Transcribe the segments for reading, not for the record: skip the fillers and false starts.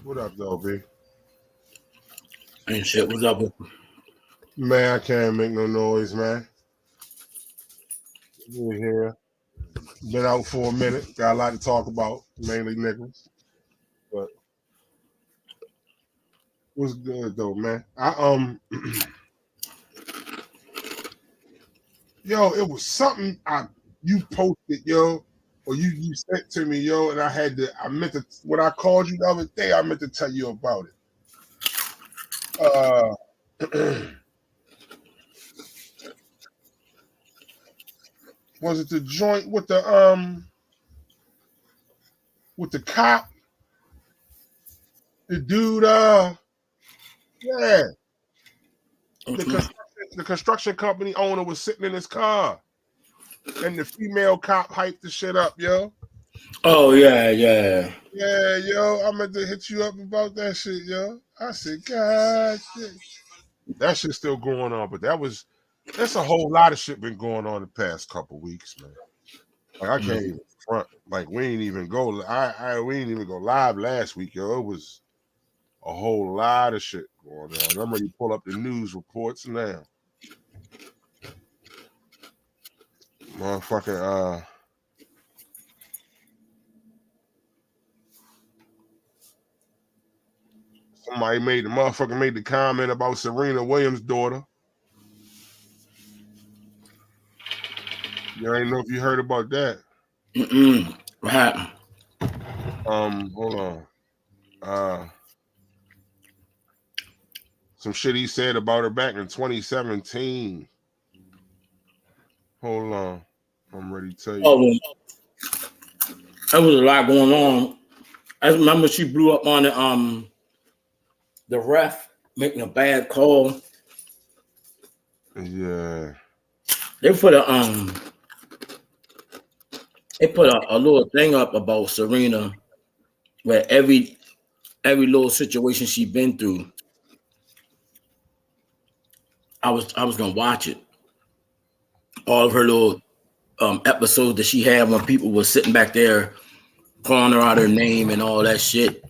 What up, though, B? And shit, what's up with Man, I can't make no noise, man. We're here. Been out for a minute. Got a lot to talk about, mainly niggas. But what's good though, man? Yo, it was something you posted, yo, or you sent to me, yo, and I meant to when I called you the other day, I meant to tell you about it. Was it the joint with the cop? The dude, yeah. The construction company owner was sitting in his car, and the female cop hyped the shit up, yo. Oh yeah. Yeah, yo, I meant to hit you up about that shit, yo. I said, God, shit. That shit's still going on, but that's a whole lot of shit been going on the past couple weeks, man. Like I can't even front. Like we ain't even go. We ain't even go live last week, yo. It was a whole lot of shit going on. I'm ready to pull up the news reports now. Motherfucking somebody made the comment about Serena Williams' daughter. You ain't know if you heard about that. What happened? Hold on. Some shit he said about her back in 2017. Hold on. I'm ready to tell you. Oh, well, there was a lot going on. I remember she blew up on the ref making a bad call. Yeah. They put a little thing up about Serena where every little situation she been through. I was gonna watch it. All of her little episodes that she had when people were sitting back there calling her out her name and all that shit.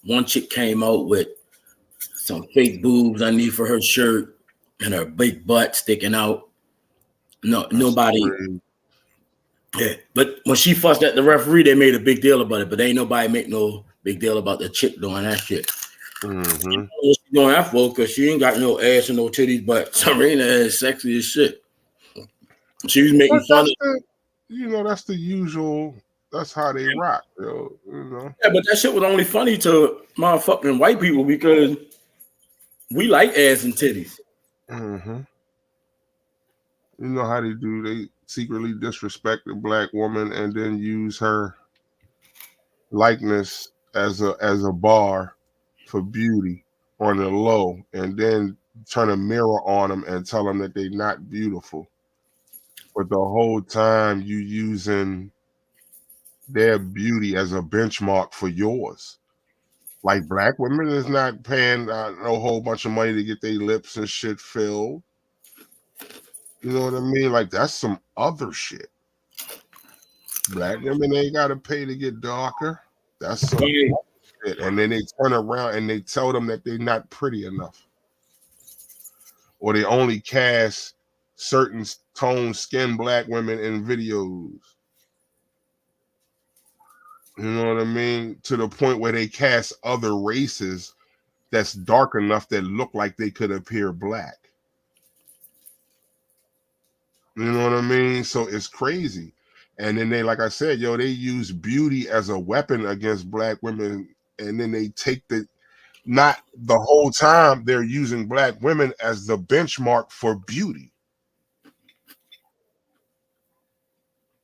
One chick came out with some fake boobs underneath for her shirt and her big butt sticking out. Nobody. Yeah, but when she fussed at the referee, they made a big deal about it. But ain't nobody make no big deal about the chick doing that shit. Mm-hmm. What she doing that for? Because she ain't got no ass and no titties, but Serena is sexy as shit. She was making fun of. That's the usual. That's how they rock, yo. You know. Yeah, but that shit was only funny to motherfucking white people because we like ass and titties. Mm-hmm. You know how they do? They secretly disrespect a black woman and then use her likeness as a bar for beauty on the low, and then turn a mirror on them and tell them that they're not beautiful. But the whole time you using their beauty as a benchmark for yours. Like black women is not paying no whole bunch of money to get their lips and shit filled. You know what I mean? Like that's some other shit. Black women ain't got to pay to get darker. That's some shit. And then they turn around and they tell them that they're not pretty enough, or they only cast certain tone skin black women in videos. You know what I mean? To the point where they cast other races that's dark enough that look like they could appear black. You know what I mean? So it's crazy. And then they, like I said, yo, they use beauty as a weapon against black women. And then they take not the whole time, they're using black women as the benchmark for beauty.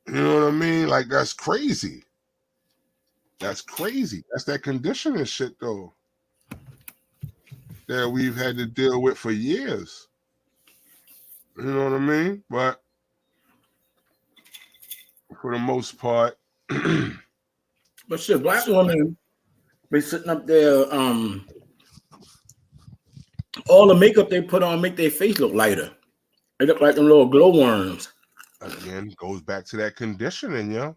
You know what I mean? Like, that's crazy. That's crazy. That's that conditioning shit, though, that we've had to deal with for years. You know what I mean? But for the most part, But shit, black women be sitting up there, all the makeup they put on make their face look lighter. They look like them little glowworms. again, goes back to that conditioning, yo.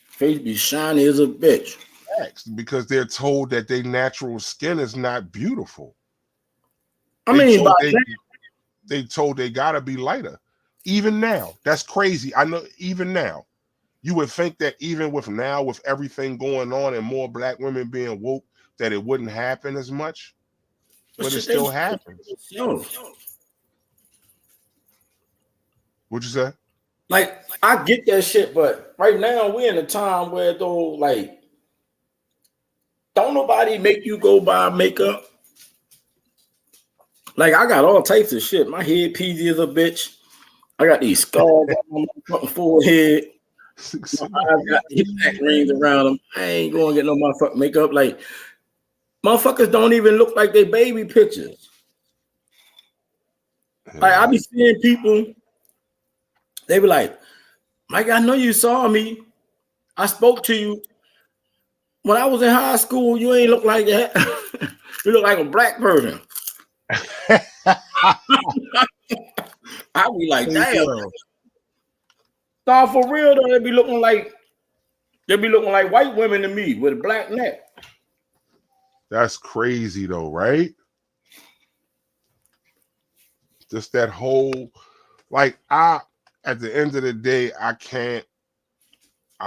Face be shiny as a bitch. Facts, because they're told that their natural skin is not beautiful. I They mean, by told then, they told they gotta be lighter. Even now, that's crazy. I know. Even now, you would think that even with now, with everything going on and more black women being woke, that it wouldn't happen as much, but but it shit, they still happens. What'd you say? like I get that shit, but right now we're in a time where though, like, don't nobody make you go buy makeup. Like I got all types of shit. My head peasy as a bitch. I got these scars on my fucking forehead. My eyes got hip pack rings around them. I ain't going to get no motherfucking makeup. Like motherfuckers don't even look like they baby pictures. Like I be seeing people, they be like, Mike, I know you saw me. I spoke to you. When I was in high school, you ain't look like that. You look like a black person. I be like, damn. Nah, for real though, they be looking like white women to me with a black neck. That's crazy though, right? Just that whole, like, at the end of the day, I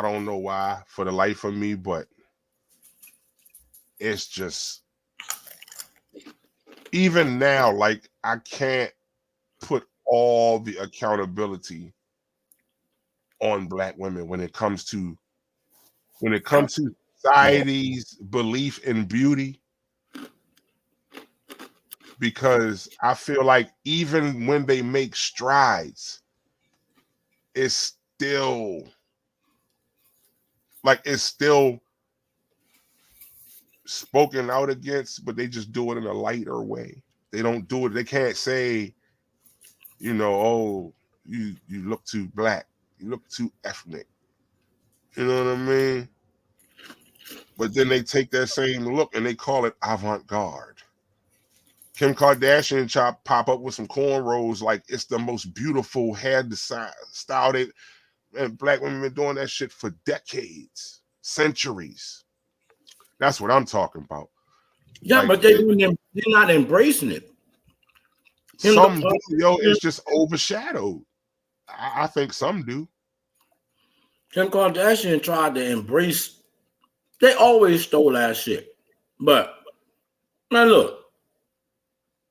don't know why for the life of me, but it's just, even now, like, I can't put all the accountability on black women when it comes to society's belief in beauty, because I feel like even when they make strides, it's still spoken out against, but they just do it in a lighter way. They don't do it. They can't say, oh, you look too black, you look too ethnic. You know what I mean? But then they take that same look and they call it avant-garde. Kim Kardashian pop up with some cornrows like it's the most beautiful hair style. And black women been doing that shit for decades, centuries. That's what I'm talking about. Yeah, Like, but they're not embracing it. Some do, it's just overshadowed. I think some do. Kim Kardashian tried to embrace. They always stole that shit. But man, look,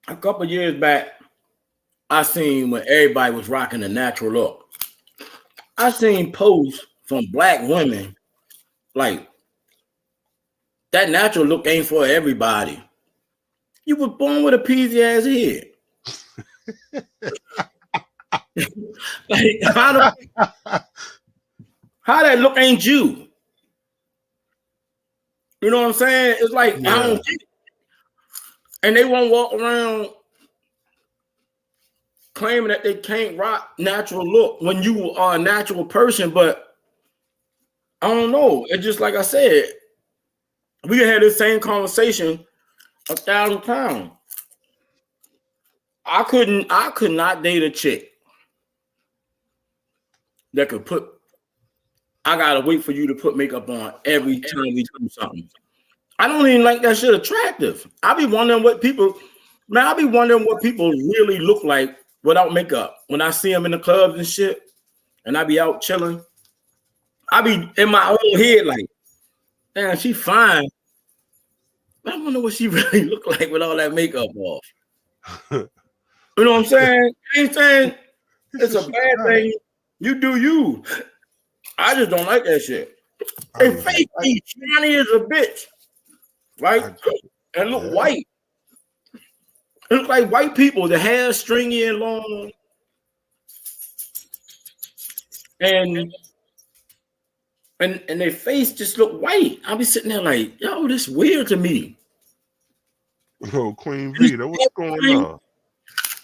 a couple years back, I seen when everybody was rocking the natural look. I seen posts from black women like that natural look ain't for everybody. You was born with a peasy ass head. Like how that look ain't you? You know what I'm saying? It's like I don't get it. And they won't walk around claiming that they can't rock natural look when you are a natural person, but I don't know. It's just like I said, we can have this same conversation 1,000 times. I could not date a chick that could put. I gotta wait for you to put makeup on every time we do something. I don't even like that shit attractive. I be wondering what people really look like without makeup. When I see them in the clubs and shit, and I be out chilling, I be in my own head like, damn, she fine. I wonder what she really look like with all that makeup off. You know what I'm saying? I ain't saying it's a bad thing. You do you. I just don't like that shit. They fake me shiny as a bitch, right? And look white. It look like white people. The hair stringy and long, and their face just look white. I'll be sitting there like, yo, this weird to me. Yo, Queen Vita, what's going on?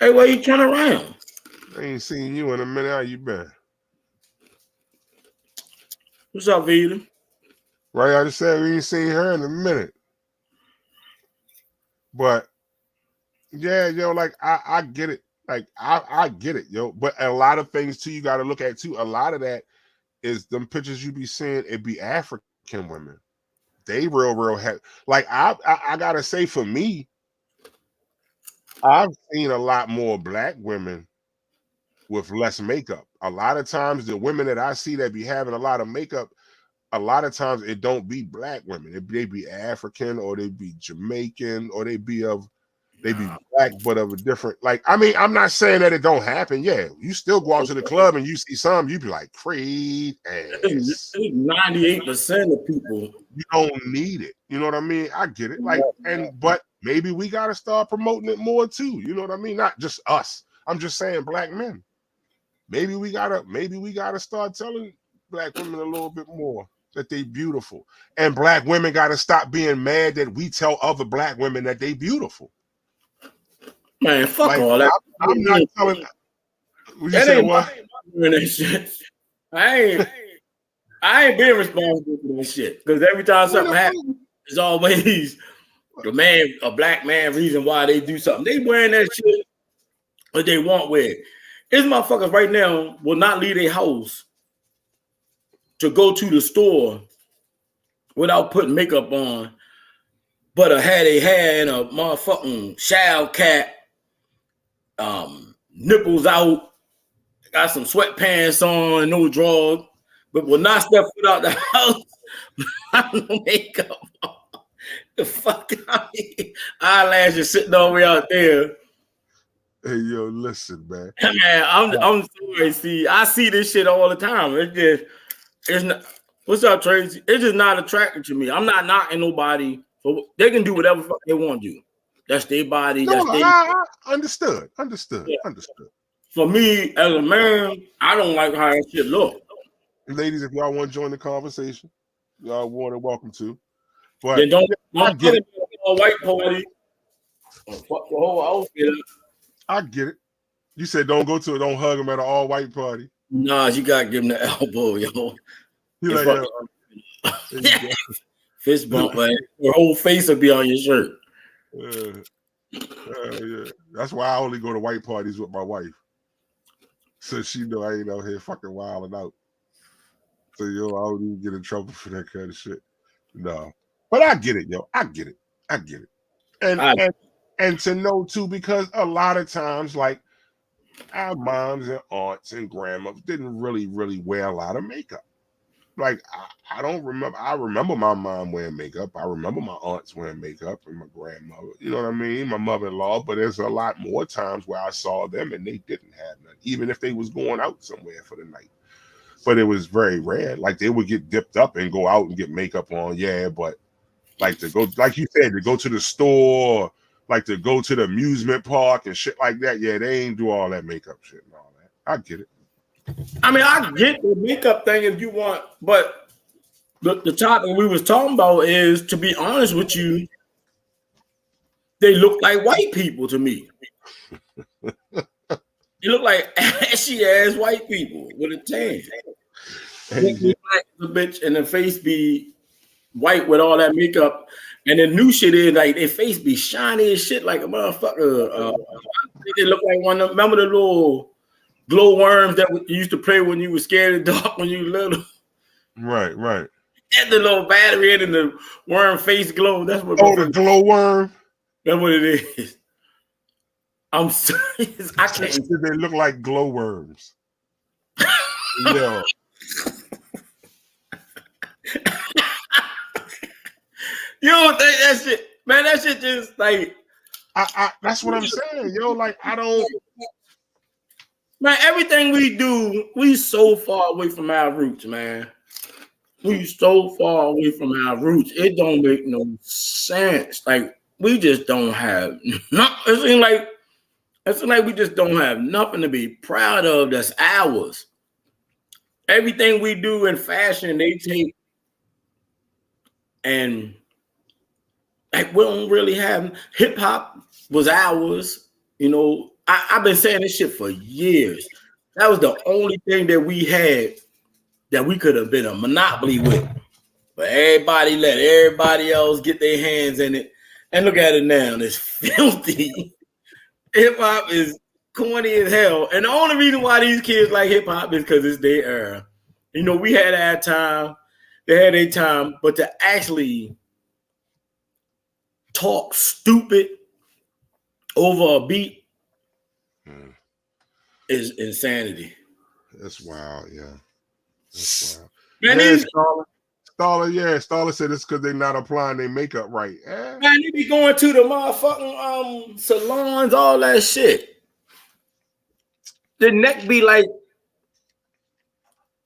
Hey, where you turn around? I ain't seen you in a minute. How you been? What's up, Vita? Right, I just said we ain't seen her in a minute. But yeah, like I get it. Like I get it, yo. But a lot of things too, you got to look at too. A lot of that is them pictures you be seeing. It be African women. they real heavy. Like I gotta say, for me, I've seen a lot more black women with less makeup. A lot of times, the women that I see that be having a lot of makeup, a lot of times it don't be black women. They be African, or they be Jamaican, or they be black, but of a different, like, I mean, I'm not saying that it don't happen. Yeah, you still go out to the club and you see some, you be like, "Creed ass." 98% of people. You don't need it. You know what I mean? I get it. Like, but maybe we gotta start promoting it more too. You know what I mean? Not just us. I'm just saying black men. Maybe we gotta start telling black women a little bit more that they beautiful. And black women gotta stop being mad that we tell other black women that they beautiful. Man, fuck Like, all that. I'm not telling. You That said ain't what? that shit. I ain't being responsible for that shit. Because every time something happens, it's always a black man reason why they do something. They wearing that shit that they want wear. These motherfuckers right now will not leave their house to go to the store without putting makeup on, but had a hair and a motherfucking shower cap, nipples out, got some sweatpants on, no drawers, but will not step foot out the house without no makeup on. The fuck out here. Eyelashes sitting all the way out there. Hey, yo, listen, man. Man, I'm sorry. See, I see this shit all the time. It's not. What's up, Tracy? It's just not attractive to me. I'm not knocking nobody. So they can do whatever they want to do. That's their body. No, That's their. I understood. Yeah. Understood. For me, as a man, I don't like how that shit look. Ladies, if y'all want to join the conversation, y'all more than welcome to. But Then don't get it. A white party. Fuck the whole outfit. I get it. You said don't hug them at an all white party. Nah, you gotta give them the elbow, yo. You like, yeah. Fist bump, man. Your whole face will be on your shirt. Yeah. That's why I only go to white parties with my wife. So she know I ain't out here fucking wilding out. So, I don't even get in trouble for that kind of shit. No. But I get it, yo. I get it. And to know too, because a lot of times, like, our moms and aunts and grandmas didn't really wear a lot of makeup. Like, I don't remember. I remember my mom wearing makeup. I remember my aunts wearing makeup and my grandmother. You know what I mean? My mother-in-law. But there's a lot more times where I saw them and they didn't have none, even if they was going out somewhere for the night. But it was very rare. Like, they would get dipped up and go out and get makeup on. Yeah, but like to go, like you said, to go to the store, like to go to the amusement park and shit like that. Yeah, they ain't do all that makeup shit and all that. I get it. I mean, I get the makeup thing if you want, but the topic we was talking about is, to be honest with you, they look like white people to me. They look like ashy ass white people with a tan. Black the bitch and the face be white with all that makeup, and the new shit is like their face be shiny as shit like a motherfucker. They look like one of them. Remember the little glow worms that you used to play when you were scared of the dark when you were little? Right. And the little battery in and the worm face glow. That's what. Oh, the glow worm. That's what it is. I'm serious. I can't. They look like glow worms. Yeah. You don't think that shit, man? That shit just like. That's what I'm saying, yo. Like, I don't. Man, everything we do, we so far away from our roots, man. We so far away from our roots. It don't make no sense. Like, we just don't have nothing. It seems like we just don't have nothing to be proud of that's ours. Everything we do in fashion, they take, and like, we don't really have. Hip hop was ours. You know, I've been saying this shit for years. That was the only thing that we had that we could have been a monopoly with. But everybody let everybody else get their hands in it. And look at it now. It's filthy. Hip hop is corny as hell. And the only reason why these kids like hip hop is because it's their era. You know, we had our time. They had their time, but to actually talk stupid over a beat is insanity. That's wild, yeah. That's wild. Man, Yeah, these Starler said it's because they're not applying their makeup right. man, they be going to the motherfucking salons, all that shit. The neck be like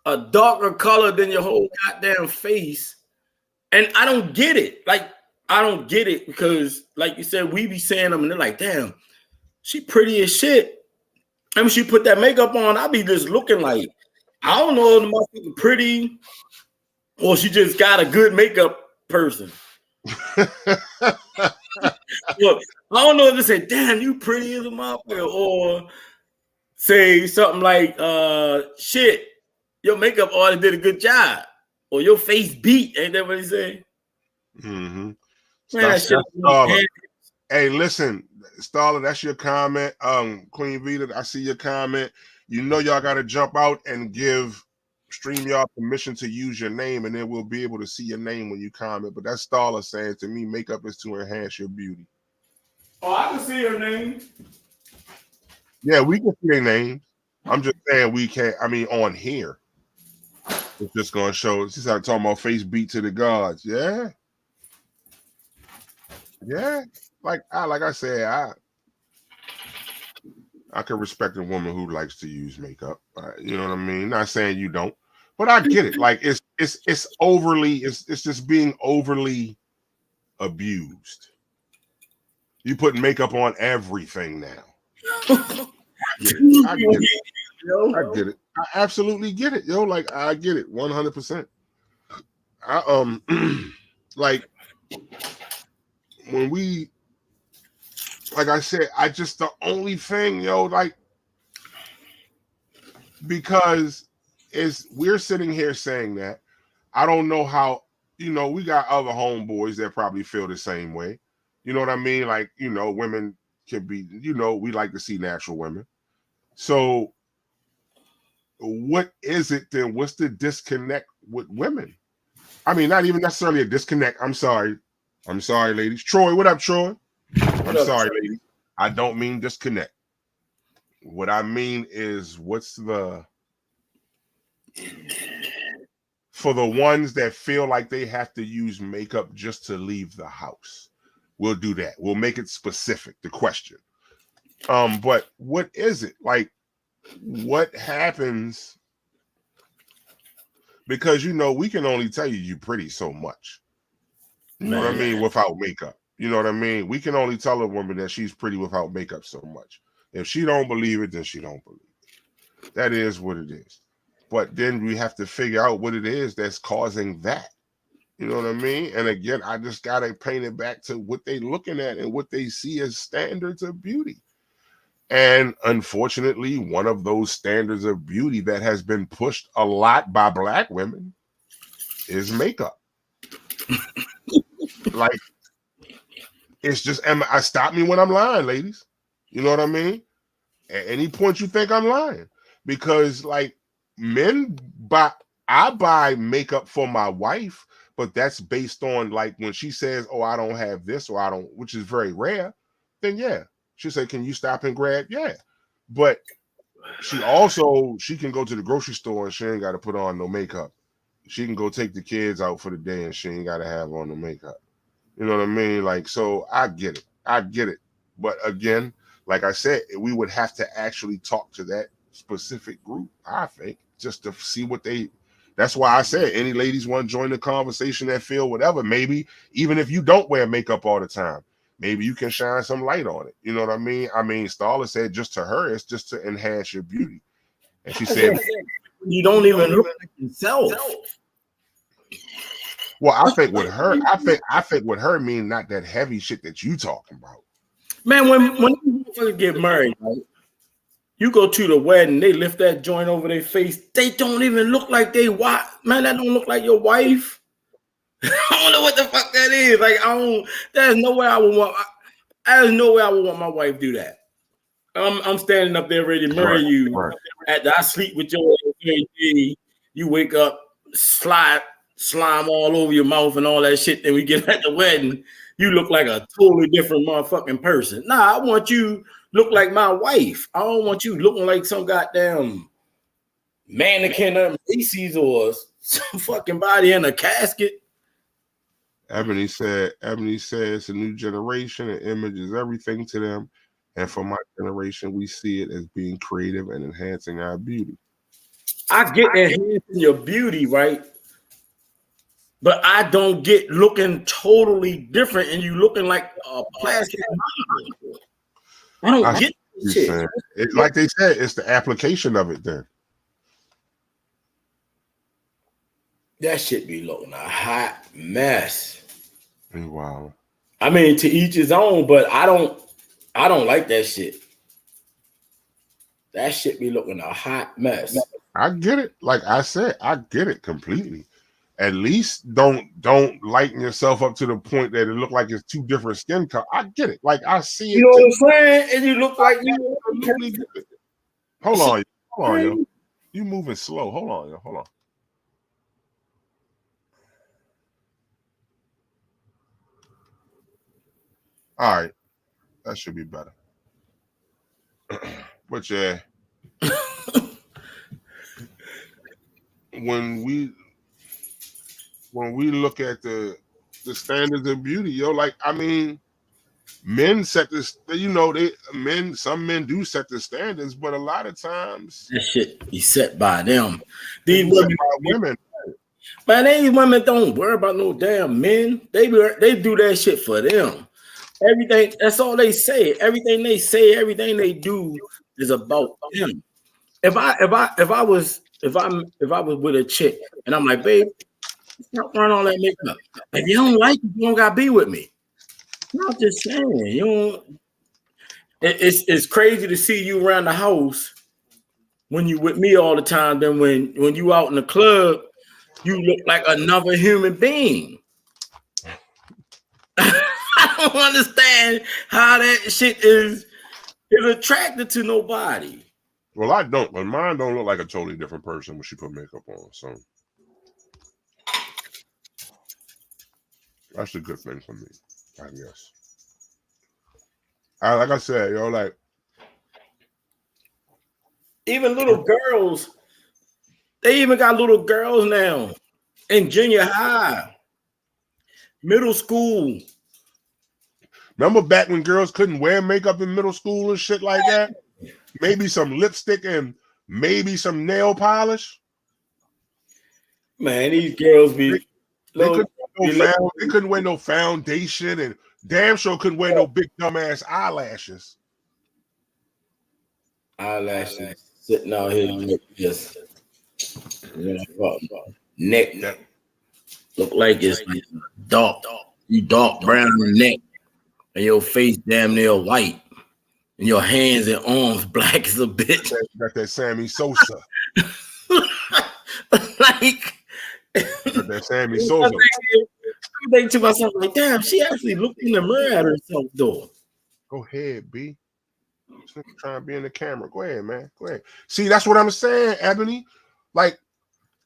a darker color than your whole goddamn face. And I don't get it. Like, I don't get it because, like you said, we be saying them and they're like, damn, she pretty as shit. And when she put that makeup on, I be just looking like, I don't know if the motherfucker pretty or she just got a good makeup person. Look, I don't know if they say, damn, you pretty as a motherfucker, or say something like, shit, your makeup artist did a good job, or your face beat. Ain't that what he say? Mm-hmm. Man, hey, listen, Starla, that's your comment. Queen Vita, I see your comment. You know y'all got to jump out and give StreamYard permission to use your name, and then we'll be able to see your name when you comment. But that's Starla saying to me, makeup is to enhance your beauty. Oh, I can see her name. Yeah, we can see their names. I'm just saying we can't. I mean, on here, it's just gonna show. She's talking about face beat to the gods. Yeah, yeah. Like I said, I can respect a woman who likes to use makeup. You know what I mean? Not saying you don't, but I get it. Like it's overly. It's just being overly abused. You put makeup on everything now. I get it. I get it. I absolutely get it, yo. Like I get it 100%. I like when we, like I said, I just the only thing, yo, like, because is we're sitting here saying that. I don't know how, we got other homeboys that probably feel the same way. You know what I mean? Like, women can be, we like to see natural women. So what is it then? What's the disconnect with women? I mean, not even necessarily a disconnect. I'm sorry, ladies. Troy, what up, Troy? I'm sorry, ladies. I don't mean disconnect. What I mean is, for the ones that feel like they have to use makeup just to leave the house, we'll do that. We'll make it specific, the question. But what is it? Like, what happens? Because, we can only tell you're pretty so much. You know what I mean? Without makeup. You know what I mean? We can only tell a woman that she's pretty without makeup so much. If she don't believe it, then she don't believe it. That is what it is. But then we have to figure out what it is that's causing that. You know what I mean? And again, I just got to paint it back to what they're looking at and what they see as standards of beauty. And unfortunately, one of those standards of beauty that has been pushed a lot by Black women is makeup. Like, it's just, stop me when I'm lying, ladies. You know what I mean? At any point you think I'm lying. Because, like, I buy makeup for my wife, but that's based on, like, when she says, oh, I don't have this, or I don't, which is very rare, then yeah. She said, can you stop and grab? Yeah. But she can go to the grocery store and she ain't got to put on no makeup. She can go take the kids out for the day and she ain't got to have on the makeup. You know what I mean? Like, so I get it. But again, like I said, we would have to actually talk to that specific group, I think, just to see that's why I said any ladies want to join the conversation that feel whatever, maybe even if you don't wear makeup all the time, maybe you can shine some light on it. You know what I mean? I mean, Starla said just to her, it's just to enhance your beauty. And she said, you don't even look like yourself. Well, I think with her mean not that heavy shit that you talking about. Man, when you get married, right? You go to the wedding, they lift that joint over their face. They don't even look like they wife. Man, that don't look like your wife. I don't know what the fuck that is. Like, there's no way I would want my wife to do that. I'm standing up there ready to marry you. Right. I sleep with your ass every day. You wake up, slide slime all over your mouth and all that shit. Then we get at the wedding, you look like a totally different motherfucking person. Nah, I want you look like my wife. I don't want you looking like some goddamn mannequin at Macy's or some fucking body in a casket. Ebony said it's a new generation and image is everything to them. And for my generation, we see it as being creative and enhancing our beauty. I get enhancing your beauty, right? But I don't get looking totally different and you looking like a plastic model. I don't get this shit. Like they said, it's the application of it then. That shit be looking a hot mess. Wow. I mean, to each his own, but I don't like that shit. That shit be looking a hot mess. I get it. Like I said, I get it completely. At least don't lighten yourself up to the point that it look like it's two different skin colors. I get it. Like I see it. You know what I'm saying? And you look like you. Hold on, yo. You moving slow. Hold on, yo. Hold on. All right, that should be better. But yeah, when we look at the standards of beauty, yo, like I mean, men set this. You know, some men do set the standards, but a lot of times that shit be set by them. These women. Man, these women don't worry about no damn men. They do that shit for them. Everything, that's all they say. Everything they say, everything they do is about them. If I was with a chick and I'm like, babe, stop wearing all that makeup. If you don't like it, you don't gotta be with me. I'm just saying, you know, it's crazy to see you around the house when you with me all the time. Then when you out in the club, you look like another human being. I don't understand how that shit is attracted to nobody. Well, I don't, but mine don't look like a totally different person when she put makeup on. So that's a good thing for me, I guess. Like I said, yo, like even little girls, they even got little girls now in junior high, middle school. Remember back when girls couldn't wear makeup in middle school and shit like that? Maybe some lipstick and maybe some nail polish. Man, these girls be they couldn't wear no foundation and damn sure couldn't wear no big dumbass eyelashes. Eyelashes sitting out here like this. Neck look like it's dark. You dark brown neck. And your face damn near white. And your hands and arms black as a bitch. Got that Sammy Sosa. Like got that Sammy Sosa. I think to myself, like, damn, she actually looked in the mirror at herself though. Go ahead, B. Trying to be in the camera. Go ahead, man. Go ahead. See, that's what I'm saying, Ebony. Like,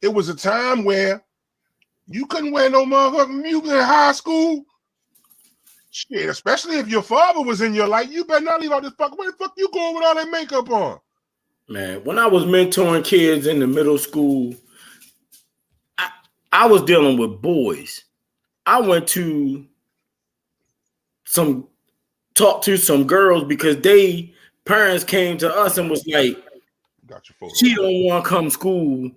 it was a time where you couldn't wear no motherfucking music in high school. Shit, especially if your father was in your life, you better not leave out this fuck. Where the fuck you going with all that makeup on? Man, when I was mentoring kids in the middle school, I was dealing with boys. I went to talk to some girls because they parents came to us and was like, she don't want to come school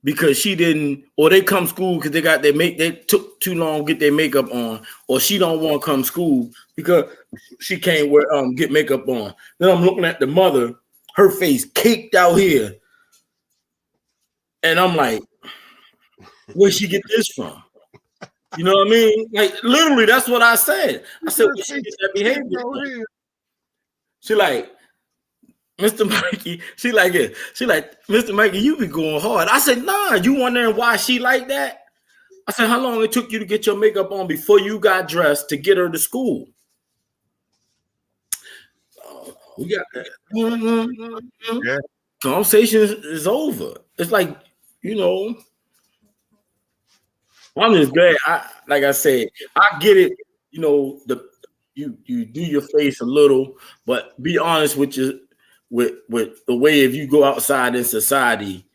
because she didn't, or they come school because they took too long to get their makeup on, or she don't want to come school because she can't get makeup on. Then I'm looking at the mother, her face caked out here, and I'm like, where'd she get this from? You know what I mean? Like literally, that's what I said. I said, where'd she get that behavior? She like, Mr. Mikey, she like, Mr. Mikey, you be going hard. I said, nah, you wondering why she like that? I said, how long it took you to get your makeup on before you got dressed to get her to school? We got that. Yeah. Conversation is over. It's like, you know, I'm just glad. Like I said, I get it. You know, you do your face a little, but be honest with you, with the way if you go outside in society,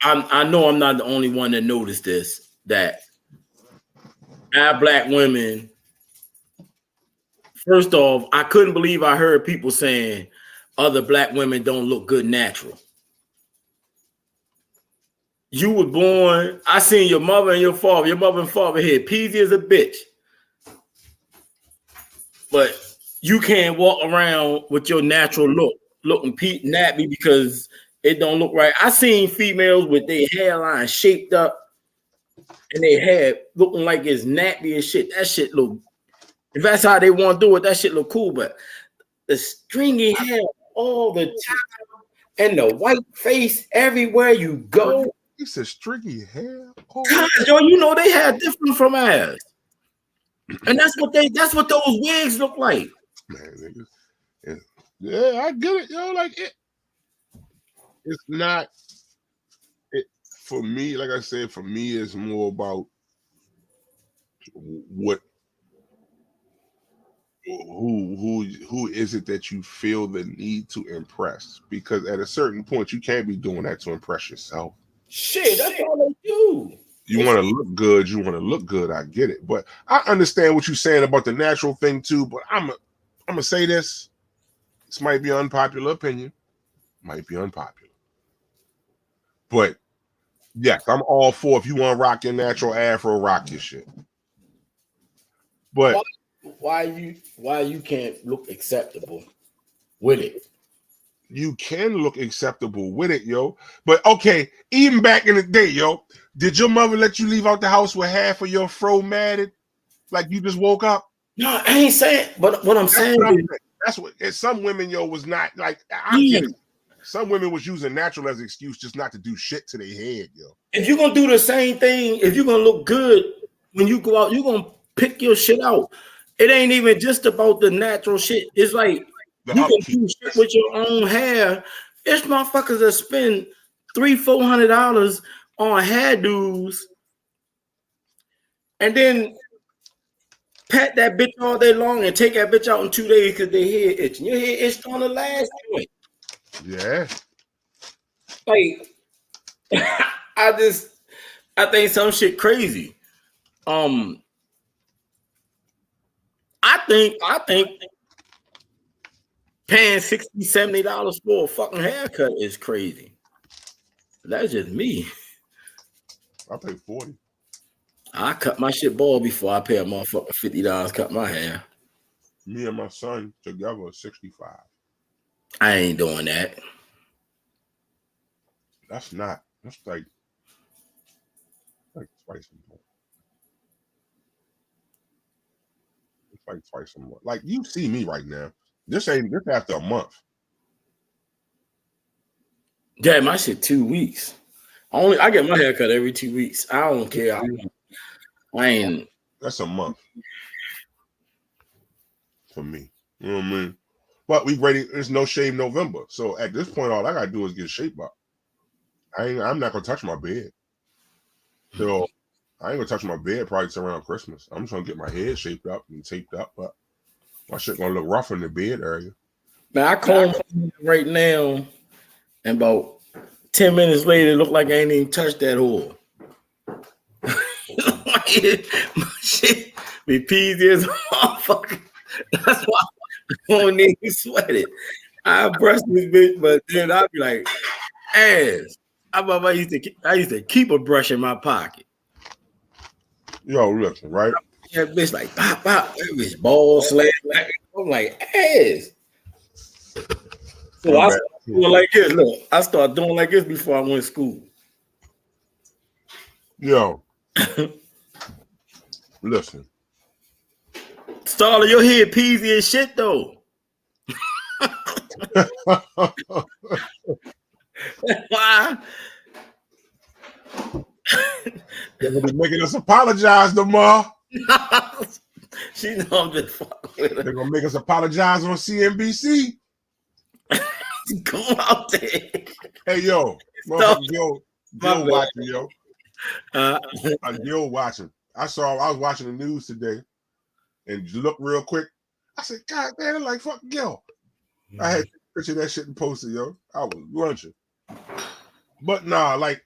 I know I'm not the only one that noticed this. That our black women, first off, I couldn't believe I heard people saying other black women don't look good natural. You were born, I seen your mother and your father. Your mother and father here, peasy as a bitch. But you can't walk around with your natural look, looking nappy because it don't look right. I seen females with their hairline shaped up and their hair looking like it's nappy and shit. That shit look, if that's how they want to do it, that shit look cool. But the stringy hair all the time and the white face everywhere you go. It's a stringy hair. Oh. God, yo, you know they had different from ours. And that's what those wigs look like. Man, niggas. Yeah, I get it, yo. Like it's not it for me, like I said, for me, it's more about who is it that you feel the need to impress? Because at a certain point, you can't be doing that to impress yourself. Shit, that's all they do. You want to look good. You want to look good. I get it, but I understand what you're saying about the natural thing too. But I'm gonna say this. This might be unpopular opinion. Might be unpopular. But yes, I'm all for if you want to rock your natural afro, rock your shit. But why you can't look acceptable with it? You can look acceptable with it, yo. But okay, even back in the day, yo, did your mother let you leave out the house with half of your fro matted? Like you just woke up? No, I ain't saying, but what I'm saying is that's what some women, yo, was not like I get it. Some women was using natural as an excuse just not to do shit to their head, yo. If you're gonna do the same thing, if you're gonna look good when you go out, you're gonna pick your shit out. It ain't even just about the natural shit. It's like you can do shit with your own hair. It's motherfuckers that spend $300-$400 on hairdos and then pat that bitch all day long and take that bitch out in 2 days because their hair itching. Your hair itched on the last joint. Yeah. Like I think some shit crazy. I think paying $60-$70 for a fucking haircut is crazy. That's just me. I pay $40. I cut my shit bald before I pay a motherfucker $50 cut my hair. Me and my son together $65. I ain't doing that. That's like twice more. It's like twice more. Like you see me right now. This after a month. Yeah, my shit 2 weeks. I get my hair cut every 2 weeks. I don't care. I ain't. That's a month for me. You know what I mean? But we ready. It's no shave November. So at this point, all I gotta do is get shape up. I'm not gonna touch my bed. So I ain't gonna touch my bed probably till around Christmas. I'm just gonna get my head shaped up and taped up, but my shit gonna look rough in the bed area. Man, I comb right now, and about 10 minutes later, it look like I ain't even touched that hole. My shit be peasy as a motherfucker. That's why I don't even sweat it. I brush this bitch, but then I'd be like, ass. I used to keep a brush in my pocket. Yo, listen, right? That bitch like pop. That bitch ball slam. I'm like, ass. So I started doing like this. Look, I started doing like this before I went to school. Yo. Listen. Starla, your head peasy as shit though. Why? They're gonna be making us apologize no more. She know I'm just fucking with her. They're gonna make us apologize on CNBC. Go out there. Hey yo, watching yo. Gil watching. I was watching the news today, and look real quick. I said, God damn, they're like fuck Gil. I had to picture that shit and posted, yo. I was lunching. But nah, like,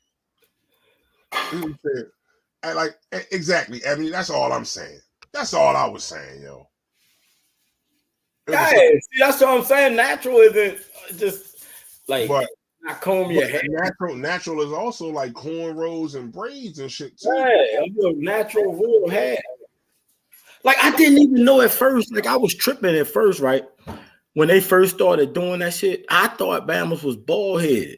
exactly. I mean, that's all I'm saying. That's all I was saying, yo. Yeah, see, that's what I'm saying. Natural isn't just like not comb your hair. Natural is also like cornrows and braids and shit too. Yeah, natural real hair. Like I didn't even know at first. Like I was tripping at first, right? When they first started doing that shit, I thought Bama's was bald head.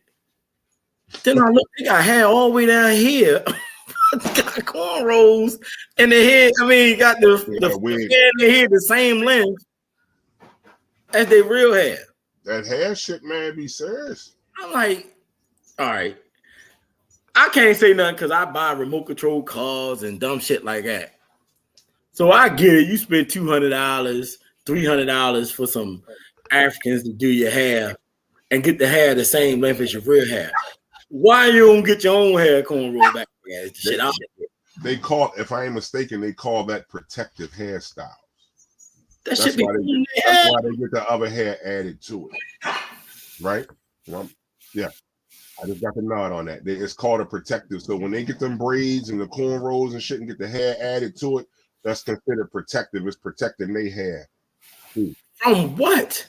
Then I looked, they got hair all the way down here. Got cornrows in the head. I mean, got the hair in the head the same length as their real hair. That hair shit, man, be serious. I'm like, all right. I can't say nothing because I buy remote control cars and dumb shit like that. So I get it. You spend $200, $300 for some Africans to do your hair and get the hair the same length as your real hair. Why you don't get your own hair cornrow back? They call, if I ain't mistaken, they call that protective hairstyles. That's why they get the other hair added to it. Right? Well, yeah. I just got the nod on that. It's called a protective. So when they get them braids and the cornrows and shit and get the hair added to it, that's considered protective. It's protecting their hair. From what?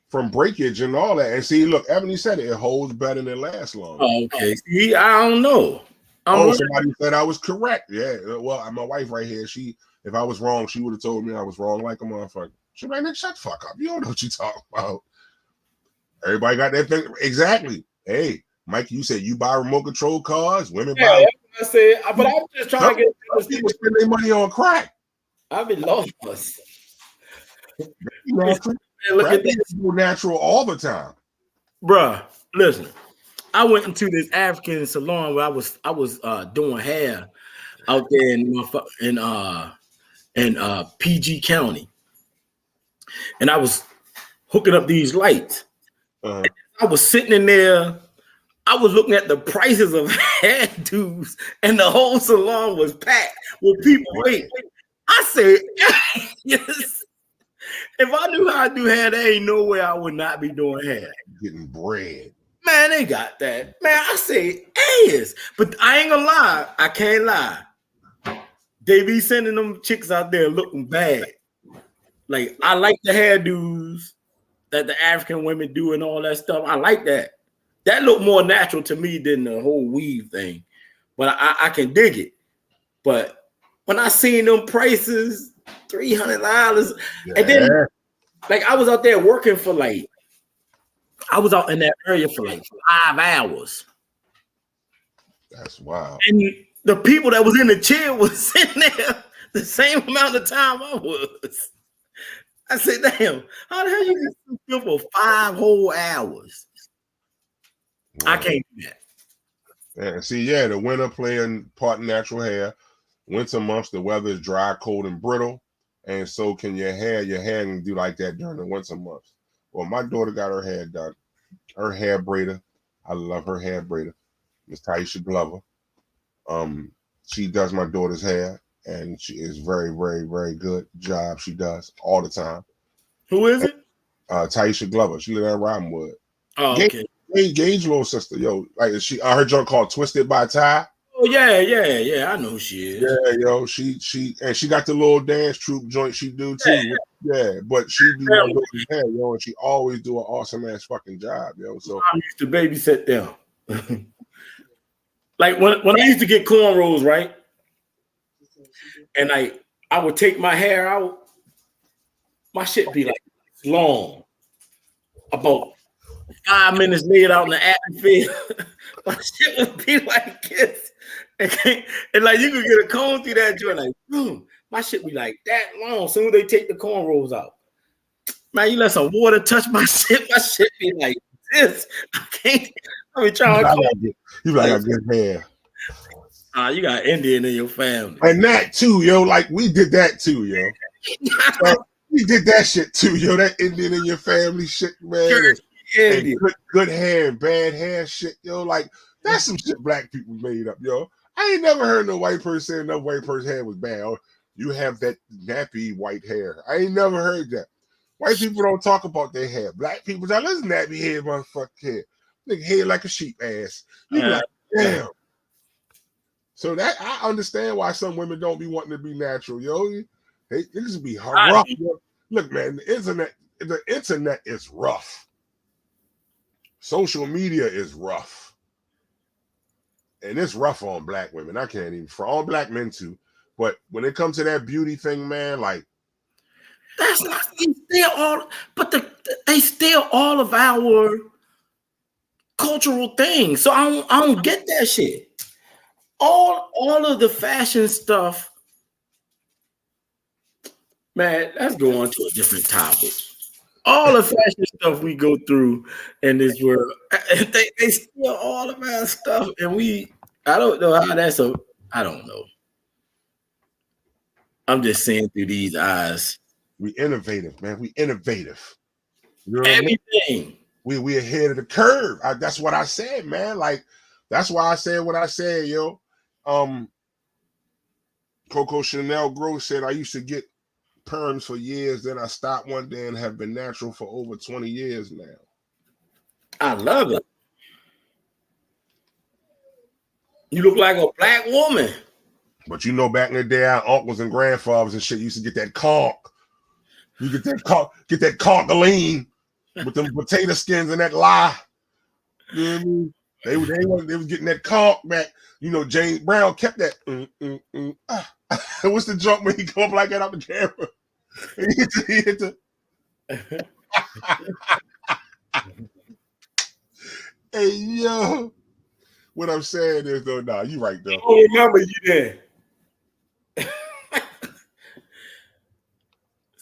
From breakage and all that. And see, look, Ebony said it holds better than it lasts longer. Oh, okay. See, I don't know. Somebody said I was correct. Yeah. Well, my wife right here, if I was wrong, she would have told me I was wrong like a motherfucker. She'd be like, shut the fuck up. You don't know what you talking about. Everybody got that thing. Exactly. Hey, Mike, you said you buy remote control cars. Women buy. I said, but I'm just trying to get people spend their money on crack. I've been lost. Look at this natural all the time, bruh. Listen, I went into this African salon where I was doing hair out there in PG County, and I was hooking up these lights. I was sitting in there. I was looking at the prices of hairdos, and the whole salon was packed with people. Wait, I said, yes. If I knew how to do hair, there ain't no way I would not be doing hair. Getting bread. Man, they got that. Man, I say ass. But I ain't gonna lie. I can't lie. They be sending them chicks out there looking bad. Like, I like the hairdos that the African women do and all that stuff. I like that. That look more natural to me than the whole weave thing. But I can dig it. But when I seen them prices, $300, and then like I was out there working for I was out in that area for 5 hours. That's wild. And the people that was in the chair was sitting there the same amount of time I was. I said, damn, how the hell you get here for 5 whole hours? Wow. I can't do that. Yeah, see, the winter playing part natural hair. Winter months, the weather is dry, cold, and brittle. And so can your hair. Your hair can do like that during the winter months. Well, my daughter got her hair done. Her hair braider. I love her hair braider. Miss Taisha Glover. She does my daughter's hair, and she is very, very, very good job she does all the time. Who is it? Taisha Glover. She live in Robinwood. Oh, okay. Gage little sister, yo. Like her joint called Twisted by Ty. Oh yeah. I know who she is. Yeah, yo. She got the little dance troupe joint she do too. Yeah, but she do my daughter's hair, yo, and she always do an awesome ass fucking job, yo. So I used to babysit them. Like when I used to get cornrows, right? And I would take my hair out, my shit be like long. About 5 minutes laid out in the atmosphere, my shit would be like this. And like you could get a comb through that joint, like boom. My shit be like that long. Soon as they take the cornrows out, man, you let some water touch my shit be like this. I can't. I be trying to. You like a good hair. You got Indian in your family, and that too, yo. Like we did that too, yo. We did that shit too, yo. That Indian in your family shit, man. And good hair and bad hair shit, yo. Like That's some shit black people made up, yo. I ain't never heard no white person say another white person's hair was bad. Or you have that nappy white hair. I ain't never heard that. White people don't talk about their hair. Black people say, "Listen, nappy head, motherfucker head. Nigga head like a sheep ass." You be like, damn. So that I understand why some women don't be wanting to be natural, yo. They niggas be rough. Yo. Look, man, the internet is rough. Social media is rough. And it's rough on black women. I can't even, for all black men too. But when it comes to that beauty thing, man, like that's not still all, but they still all of our cultural things. So I don't get that shit. All of the fashion stuff, man. Let's go on to a different topic. All the fashion stuff we go through in this world, they steal all of our stuff, and I don't know how that's I don't know. I'm just seeing through these eyes. we innovative, man. We innovative. You know Everything. We ahead of the curve. That's what I said, man. Like that's why I said what I said, yo. Coco Chanel Gross said I used to get perms for years, then I stopped one day and have been natural for over 20 years now. I love it. You look like a black woman. But you know, back in the day, our uncles and grandfathers and shit used to get that conch. You get that concholine with them potato skins and that lie. You know what I mean? They was getting that conch back. You know, James Brown kept that. What's the joke when he come up like that out the camera? He hit the Hey yo. What I'm saying is though, nah, you right though. I don't remember you there.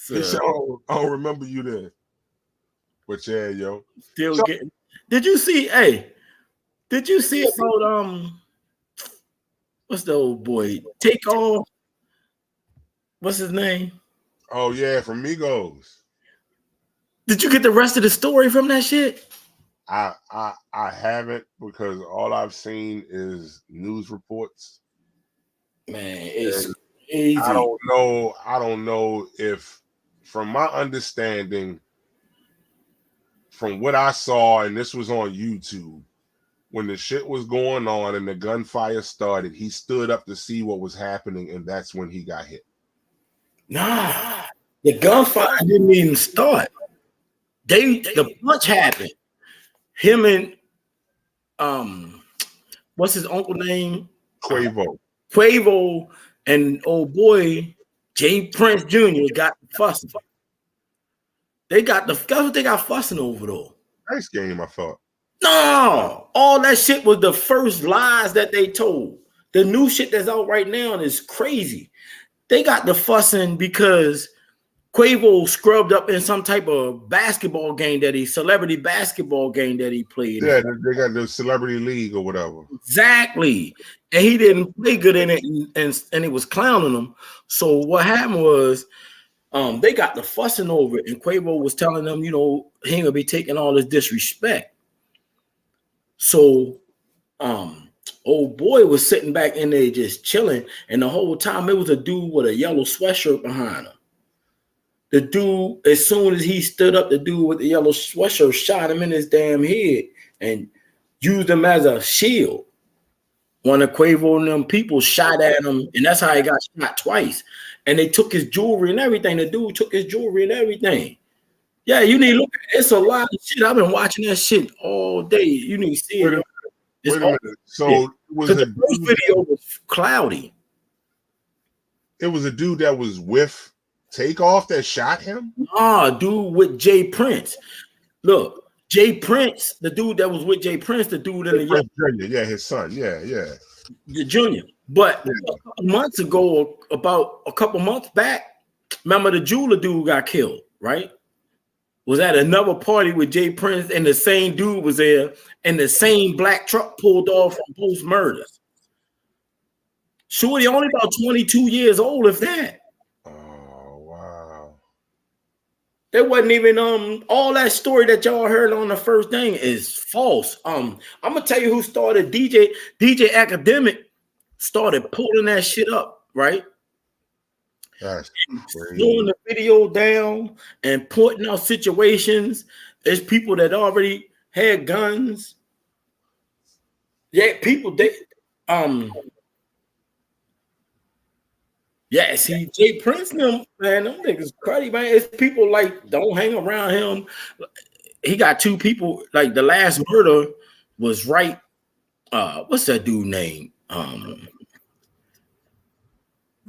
He said, I don't remember you there. But yeah, yo. Still getting. Did you see about what's the old boy? Takeoff. What's his name? Oh yeah, from Migos. Did you get the rest of the story from that shit? I haven't, because all I've seen is news reports. Man, it's easy. I don't know if, from my understanding, from what I saw, and this was on YouTube, when the shit was going on and the gunfire started, he stood up to see what was happening, and that's when he got hit. Nah, the gunfire didn't even start. The punch happened. Him and what's his uncle name? Quavo and old boy Jay Prince Jr. got fussing. Guess what they got fussing over though? Nice game, I thought. No, all that shit was the first lies that they told. The new shit that's out right now is crazy. They got the fussing because Quavo scrubbed up in some type of celebrity basketball game that he played. Yeah, they got the celebrity league or whatever. Exactly. And he didn't play good in it, and it was clowning him. So what happened was they got the fussing over it, and Quavo was telling them, you know, he ain't gonna be taking all this disrespect. So old boy was sitting back in there just chilling, and the whole time it was a dude with a yellow sweatshirt behind him. The dude, as soon as he stood up, the dude with the yellow sweatshirt shot him in his damn head and used him as a shield. One of Quavo and them people shot at him, and that's how he got shot twice. And they took his jewelry and everything. The dude took his jewelry and everything. Yeah, you need to look. It's a lot of shit. I've been watching that shit all day. You need to see it. Wait a minute. So the first video was cloudy. It was a dude that was with Takeoff that shot him? Nah, dude with Jay Prince. Look, Jay Prince, the dude that was with Jay Prince, the dude in the Junior, yeah, his son, yeah, the junior. But a couple months ago, about a couple months back, remember the jeweler dude got killed, right? Was at another party with Jay Prince, and the same dude was there, and the same black truck pulled off from both murders. Shorty only about 22 years old, if that. There wasn't even all that story that y'all heard on the first thing is false. I'm gonna tell you who started DJ Academic started pulling that shit up, right? That's crazy. Slowing the video down and pointing out situations. There's people that already had guns. Yeah, people yeah, see Jay Prince, them man, them niggas cruddy, man. It's people like don't hang around him. He got two people. Like the last murder was right. What's that dude name?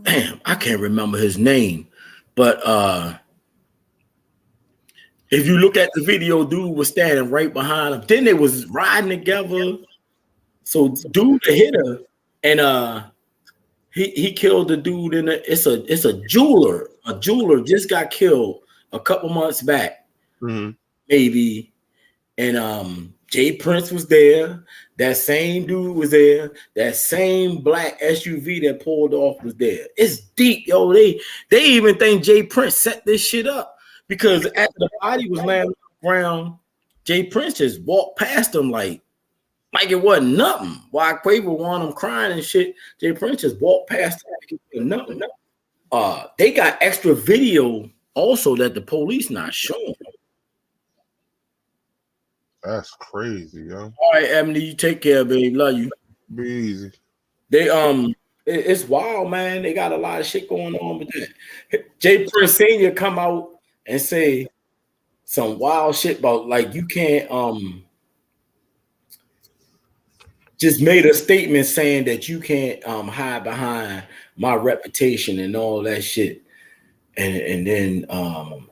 Damn, I can't remember his name. But if you look at the video, dude was standing right behind him. Then they was riding together. So dude hit her, and he killed the dude in it's a jeweler. A jeweler just got killed a couple months back, maybe. And Jay Prince was there. That same dude was there. That same black SUV that pulled off was there. It's deep, yo. They even think Jay Prince set this shit up because after the body was laying on the ground, Jay Prince just walked past them like it wasn't nothing. While Quavo wanted him crying and shit, Jay Prince just walked past him like it wasn't nothing. They got extra video also that the police not showing. That's crazy, yo. All right, Ebony, you take care, baby. Love you. Be easy. They it's wild, man. They got a lot of shit going on with that. Jay Prince Sr. come out and say some wild shit about like you can't just made a statement saying that you can't hide behind my reputation and all that shit. And then I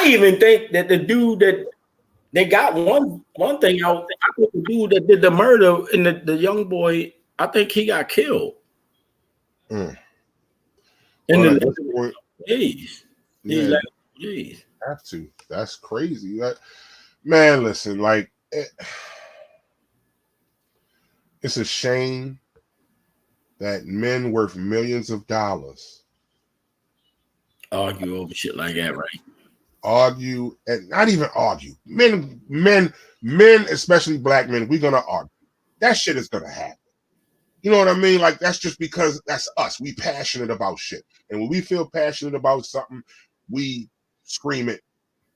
even think that the dude that they got one thing out. I think the dude that did the murder and the young boy, I think he got killed. In the days. Yeah, have to. That's crazy. Man, listen, like it's a shame that men worth millions of dollars argue over shit like that, right? Argue and not even argue. Men, especially black men, we're gonna argue. That shit is gonna happen. You know what I mean? Like that's just because that's us. We passionate about shit. And when we feel passionate about something, we scream it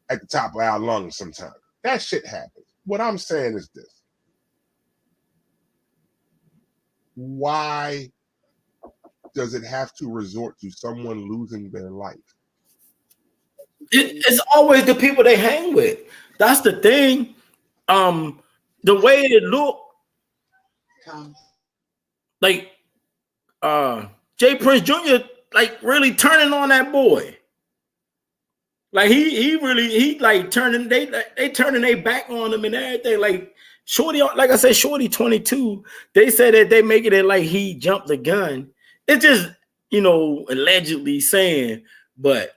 at the top of our lungs sometimes. That shit happens. What I'm saying is this. Why does it have to resort to someone losing their life? It's always the people they hang with. That's the thing. The way it look, like Jay Prince Jr. like really turning on that boy. Like he really like turning they turning their back on him and everything. Like Shorty, like I said, Shorty 22. They said that they making it like he jumped the gun. It's just allegedly saying, but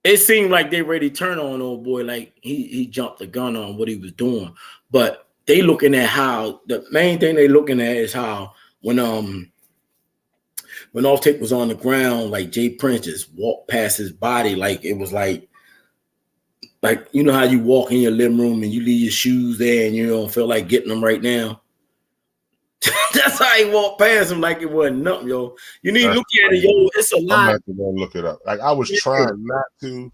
it seemed like they ready to turn on old boy, like he jumped the gun on what he was doing. But they looking at how the main thing they looking at is how when Offtape was on the ground, like Jay Prince just walked past his body, like it was like you know how you walk in your living room and you leave your shoes there and you don't feel like getting them right now. That's how he walked past him like it wasn't nothing, yo. You need to look at it, yo. It's a lot. I'm have to go look it up. Like I was trying not to,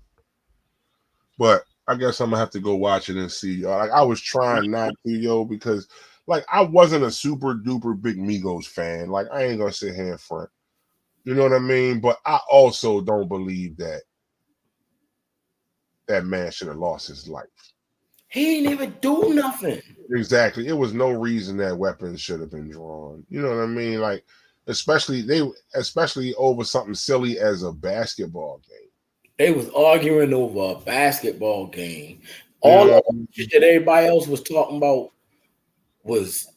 but I guess I'm gonna have to go watch it and see. Like I was trying not to, yo, because like I wasn't a super duper big Migos fan. Like I ain't gonna sit here in front. You know what I mean? But I also don't believe that man should have lost his life. He didn't even do nothing. Exactly. It was no reason that weapons should have been drawn. You know what I mean? Like, especially over something silly as a basketball game. They was arguing over a basketball game. All of the shit that everybody else was talking about was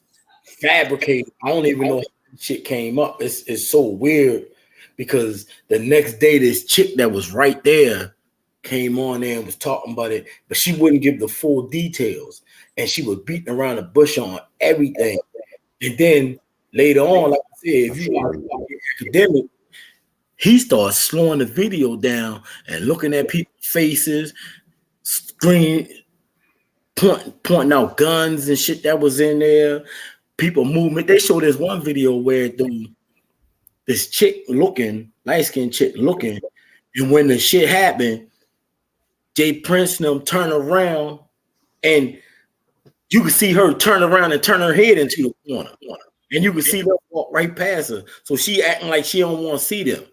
fabricated. I don't even know how shit came up. It's so weird because the next day this chick that was right there came on there and was talking about it, but she wouldn't give the full details. And she was beating around the bush on everything. And then later on, like I said, if you are academic, He starts slowing the video down and looking at people's faces, screen pointing out guns and shit that was in there. People movement. They show this one video where this chick looking, light-skinned chick looking, and when the shit happened, Jay Prince and them turn around and you can see her turn around and turn her head into the corner. And you can see them walk right past her. So she acting like she don't want to see them.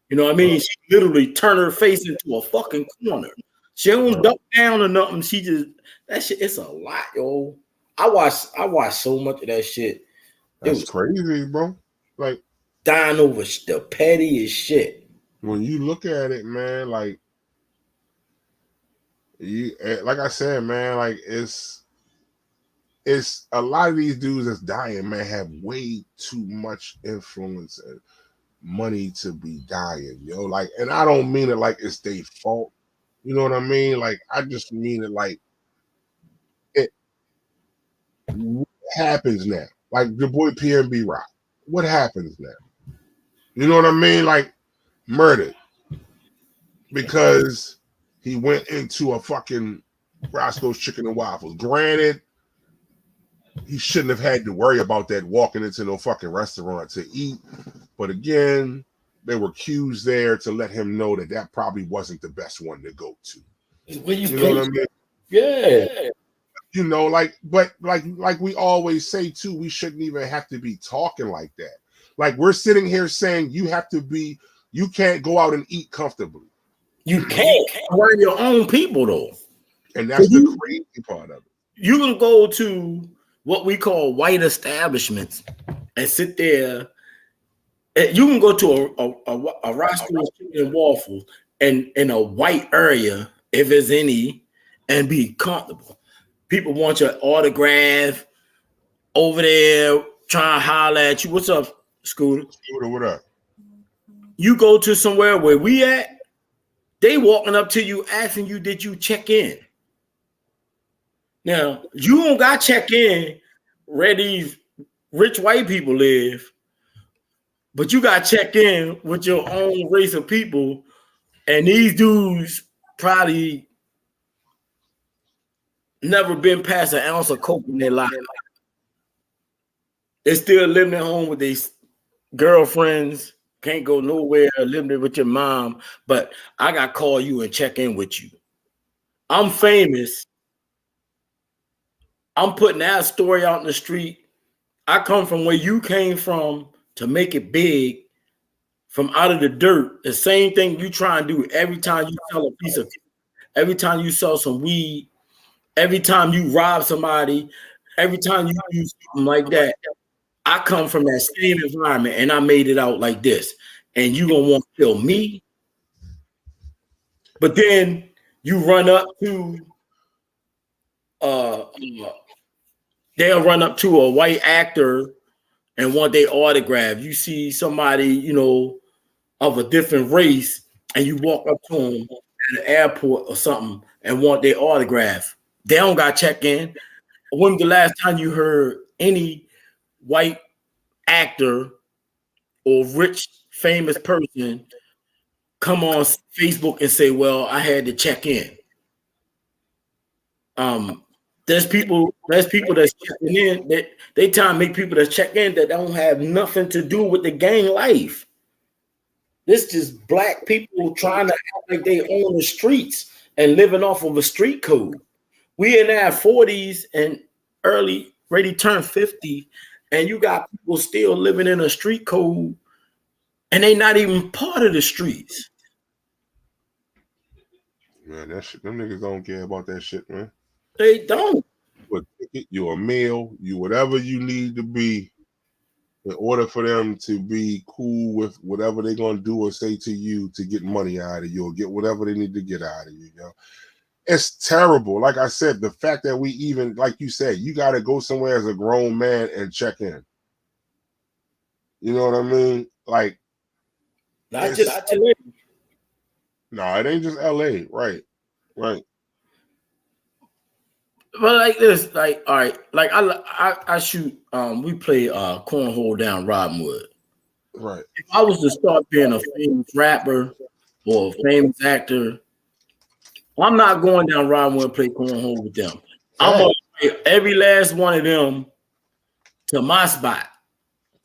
You know what I mean? She literally turned her face into a fucking corner. She don't duck down or nothing. She just, that shit, it's a lot, yo. I watched so much of that shit. That's crazy, bro. Like dying over the pettiest shit. When you look at it, man, like I said, man, like it's a lot of these dudes that's dying, man, have way too much influence and money to be dying, yo. Like, and I don't mean it like it's their fault. You know what I mean? Like, I just mean it like it what happens now. Like the boy PNB Rock. What happens now? You know what I mean? Like murdered because he went into a fucking Roscoe's Chicken and Waffles. Granted, he shouldn't have had to worry about that walking into no fucking restaurant to eat. But again, there were cues there to let him know that that probably wasn't the best one to go to. You know what I mean? Yeah. You know, like we always say too, we shouldn't even have to be talking like that. Like we're sitting here saying you can't go out and eat comfortably. You can't wear your own people though. And that's the crazy part of it. You can go to what we call white establishments and sit there. You can go to a Roscoe's Chicken and Waffles and in a white area, if there's any, and be comfortable. People want your autograph over there, trying to holler at you. What's up, Scooter? Scooter, what up? You go to somewhere where we at, they walking up to you asking you, did you check in? Now, you don't got check in where these rich white people live, but you got check in with your own race of people, and these dudes probably never been past an ounce of coke in their life. They still living at home with these girlfriends, can't go nowhere, living with your mom, but I got to call you and check in with you. I'm famous. I'm putting that story out in the street. I come from where you came from to make it big, from out of the dirt. The same thing you try and do every time you sell a piece of, every time you sell some weed, every time you rob somebody, every time you do something like that. I come from that same environment and I made it out like this. And you gonna want to kill me? But then you run up to they'll run up to a white actor and want their autograph. You see somebody, you know, of a different race, and you walk up to them at an airport or something and want their autograph. They don't got check in. When was the last time you heard any white actor or rich famous person come on Facebook and say, well, I had to check in? There's people that's checking in that they try to make people that check in that don't have nothing to do with the gang life. This just black people trying to act like they own the streets and living off of a street code. We in our 40s and early, ready to turn 50, and you got people still living in a street code and they not even part of the streets. Man, that shit, them niggas don't care about that shit, man. They don't. You a ticket, you a meal, you whatever you need to be in order for them to be cool with whatever they're gonna do or say to you to get money out of you or get whatever they need to get out of you, yo. It's terrible. Like I said, the fact that we even, like you said, you gotta go somewhere as a grown man and check in. You know what I mean? Like Not just LA. No, it ain't just LA, right. Right. But like this, like all right, like I shoot. We play cornhole down Robinwood. Right. If I was to start being a famous rapper or a famous actor, I'm not going down Rodwell and play cornhole with them. I'm gonna Facts. invite every last one of them to my spot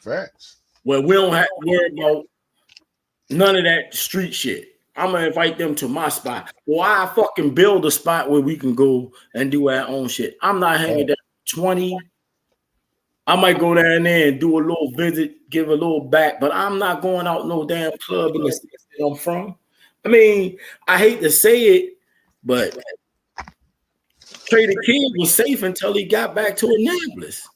Facts. where we don't have to worry about none of that street shit. I'm gonna invite them to my spot. Or I fucking build a spot where we can go and do our own shit. I'm not hanging down 20. I might go down there and do a little visit, give a little back, but I'm not going out no damn club in the states that I'm from. I mean, I hate to say it, but Trader King was safe until he got back to Annapolis.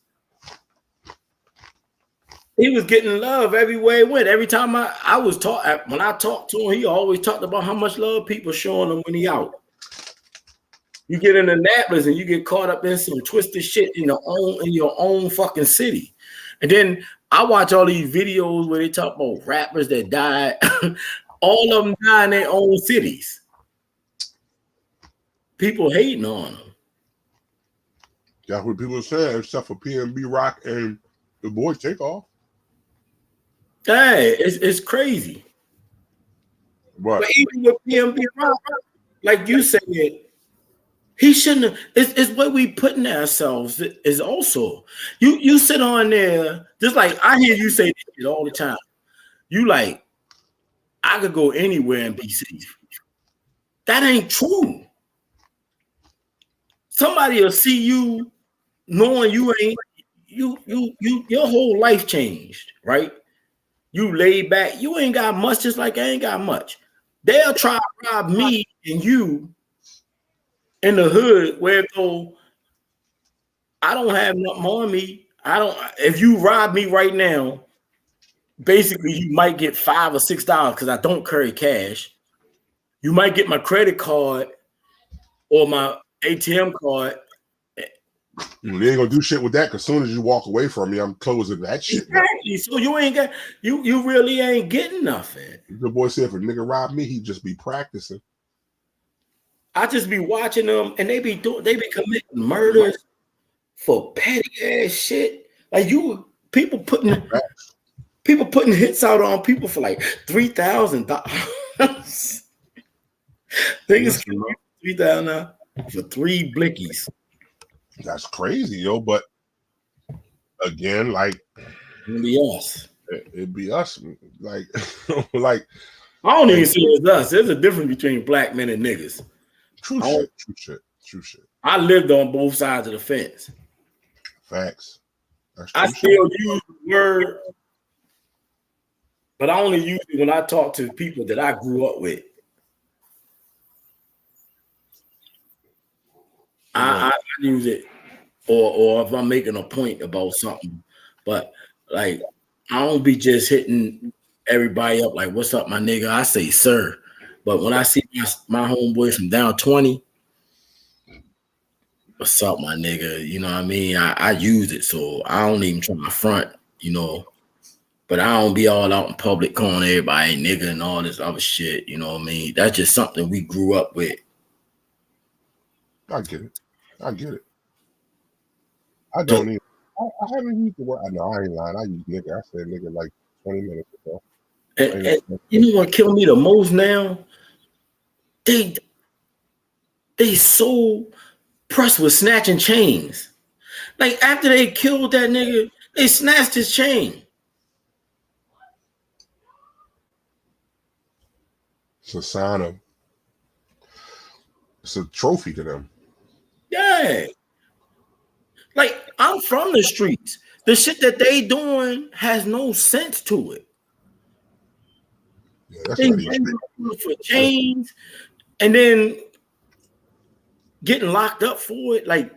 He was getting love everywhere he went. Every time I was taught when I talked to him, he always talked about how much love people showing him when he out. You get in Annapolis and you get caught up in some twisted shit in your own fucking city. And then I watch all these videos where they talk about rappers that died. All of them die in their own cities. People hating on them. That's what people are saying, except for PNB Rock and the boy Takeoff. Hey, it's crazy. But even with PNB Rock, like you said, he shouldn't have. It's what we putting ourselves is also. You sit on there, just like I hear you say this shit all the time. You like, I could go anywhere and be safe. That ain't true. Somebody will see you knowing you ain't your whole life changed, right? You laid back, you ain't got much, just like I ain't got much. They'll try to rob me and you in the hood where though I don't have nothing on me. If you rob me right now, basically you might get $5 or $6 because I don't carry cash. You might get my credit card or my ATM card. They ain't gonna do shit with that because as soon as you walk away from me, I'm closing that shit. Exactly. So you ain't got you really ain't getting nothing. The boy said if a nigga robbed me, he'd just be practicing. I just be watching them and they be committing murders for petty ass shit. Like people putting hits out on people for like $3,000. Niggas $3,000 for 3 blickies. That's crazy, yo. But again, like It'd be us. It'd be us. Like, like I don't even see it as us. There's a difference between black men and niggas. True shit. I lived on both sides of the fence. Facts. I still use the word, but I only use it when I talk to people that I grew up with. I use it, or if I'm making a point about something, but like I don't be just hitting everybody up like, "What's up, my nigga?" I say, "Sir," but when I see my homeboys from down 20, "What's up, my nigga?" You know what I mean? I use it, so I don't even try to front, you know. But I don't be all out in public calling everybody nigga and all this other shit. You know what I mean? That's just something we grew up with. I get it. I don't even. I haven't used the word. I know I ain't lying. I use nigga. I said nigga like 20 minutes ago. And you know what killed me the most now? They so pressed with snatching chains. Like after they killed that nigga, they snatched his chain. It's a sign of. It's a trophy to them. Yeah. Like I'm from the streets. The shit that they doing has no sense to it. Yeah, that's they what for chains and then getting locked up for it. Like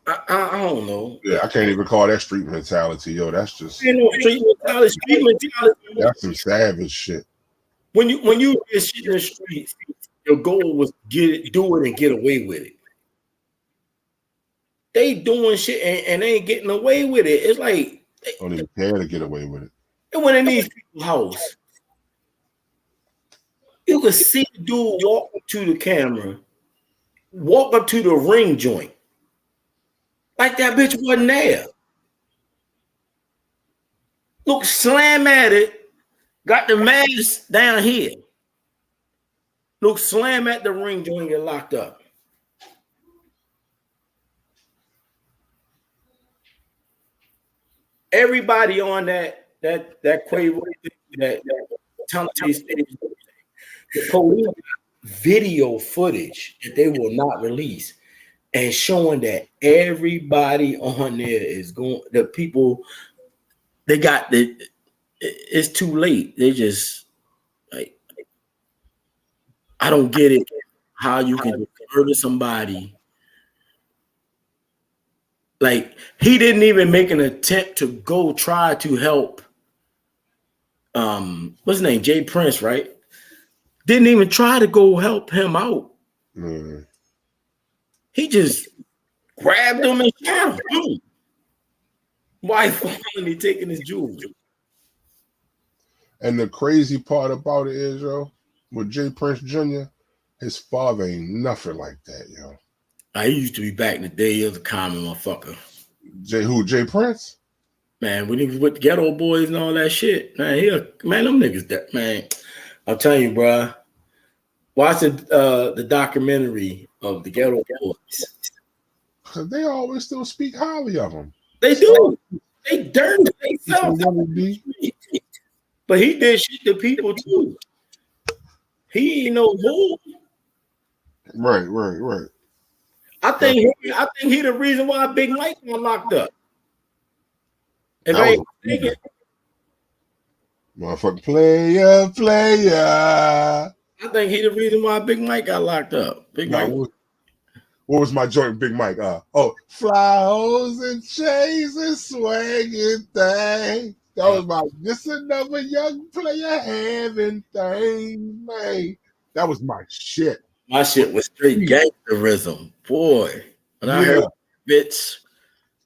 I don't know. Yeah, I can't even call that street mentality, yo. That's just ain't no street mentality. Street mentality. That's some savage shit. When you get shit in the streets, your goal was do it and get away with it. They doing shit and they ain't getting away with it. It's like they don't even care to get away with it. They went in these people's house. You could see the dude walk up to the camera, walk up to the ring joint. Like that bitch wasn't there. Look, slam at it. Got the mask down here. Look, slam at the ring joint, get locked up. Everybody on that Quavo, that Tante stage, the police video footage that they will not release, and showing that everybody on there is going. The people they got the. It's too late. They just like I don't get it. How you can murder somebody? Like he didn't even make an attempt to go try to help. What's his name? Jay Prince, right? Didn't even try to go help him out. Mm. He just grabbed him and shot him. Why finally taking his jewels? And the crazy part about it is, yo, with Jay Prince Jr., his father ain't nothing like that, yo. He used to be back in the day as a common motherfucker. Jay Prince? Man, when he was with the Ghetto Boys and all that shit, man, them niggas, that man. I'm telling you, bro. Watch the documentary of the Ghetto Boys. Because they always still speak highly of him. They do. They dirty themselves. But he did shit to people too. He ain't no fool. Right. I think he the reason why Big Mike got locked up. If I ain't thinking, motherfucking player. I think he the reason why Big Mike got locked up. Big Mike. What was my joint, Big Mike? Fly hoes and chains and swinging thing. That was my just another young player having things, man. That was my shit. My shit was straight gangsterism, boy. When I heard bitch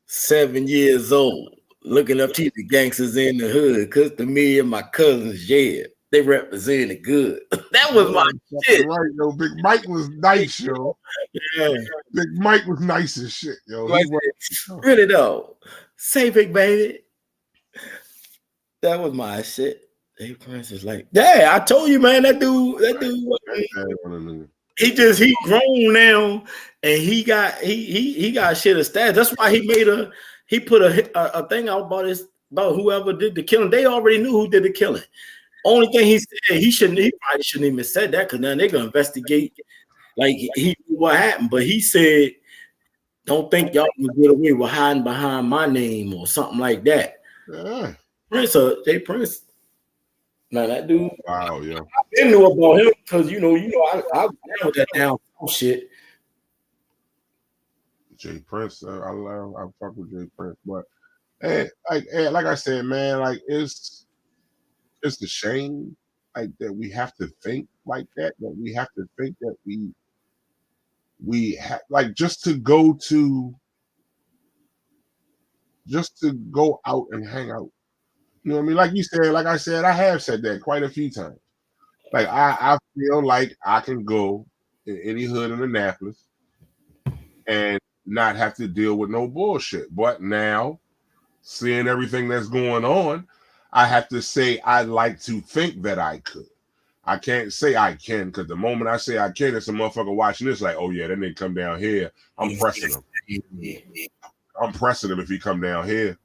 7 years old looking up to the gangsters in the hood, cause to me and my cousins, yeah, they represented good. That was my shit. Right, yo. Big Mike was nice, yo. Yeah. Big Mike was nice as shit, yo. Really though. Say Big Baby. That was my shit. Hey, Prince is like, yeah, I told you, man, that dude, he grown now, and he got shit established. That's why he put a thing out about whoever did the killing. They already knew who did the killing. Only thing he said he probably shouldn't even said that because now they're gonna investigate like he knew what happened. But he said, don't think y'all can get away with hiding behind my name or something like that. Yeah. Jay Prince. Now that dude, wow, yeah. I knew about him because I was down with that down shit. Jay Prince, I fuck with Jay Prince, but like I said, man, like it's the shame, like that we have to think like that. That we have to think that we have like just to go out and hang out. You know what I mean? Like you said, like I said, I have said that quite a few times. Like I feel like I can go in any hood in Annapolis and not have to deal with no bullshit. But now, seeing everything that's going on, I have to say I like to think that I could. I can't say I can because the moment I say I can, it's a motherfucker watching this like, oh yeah, that nigga come down here. I'm pressing him. I'm pressing him if he come down here.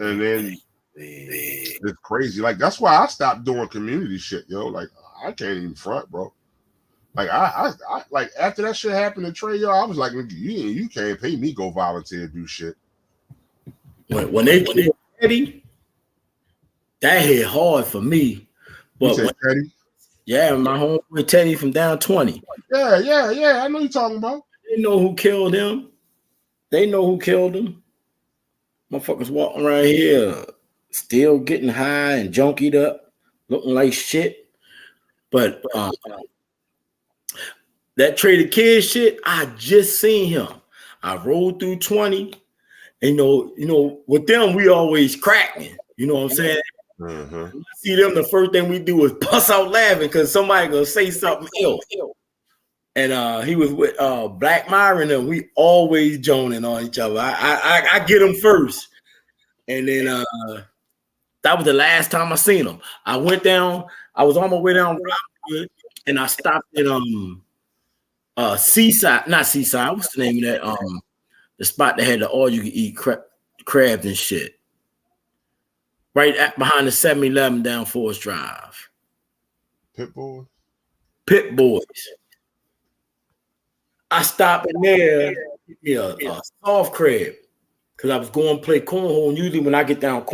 And then it's crazy. Like that's why I stopped doing community shit, yo. Like I can't even front, bro. Like I like after that shit happened to Trey, yo, I was like, you can't pay me go volunteer do shit. When they killed Eddie, that hit hard for me. But Teddy? Yeah, my homeboy Teddy from down 20. Yeah. I know you're talking about. They know who killed him. Motherfuckers walking around here still getting high and junkied up, looking like shit. But that Trader Kid shit, I just seen him. I rolled through 20. And, you know, with them, we always cracking. You know what I'm saying? Mm-hmm. See them, the first thing we do is bust out laughing because somebody gonna say something ill. And he was with Black Myron, and we always joning on each other. I get him first, and then That was the last time I seen him. I went down. I was on my way down Rockwood, and I stopped at Seaside, not Seaside. What's the name of that? The spot that had the all you can eat crabs and shit. Right behind the 7-Eleven down Forest Drive. Pit Bull. Pit Boys. I stopped in there, a soft crab. Because I was going to play cornhole, and usually when I get down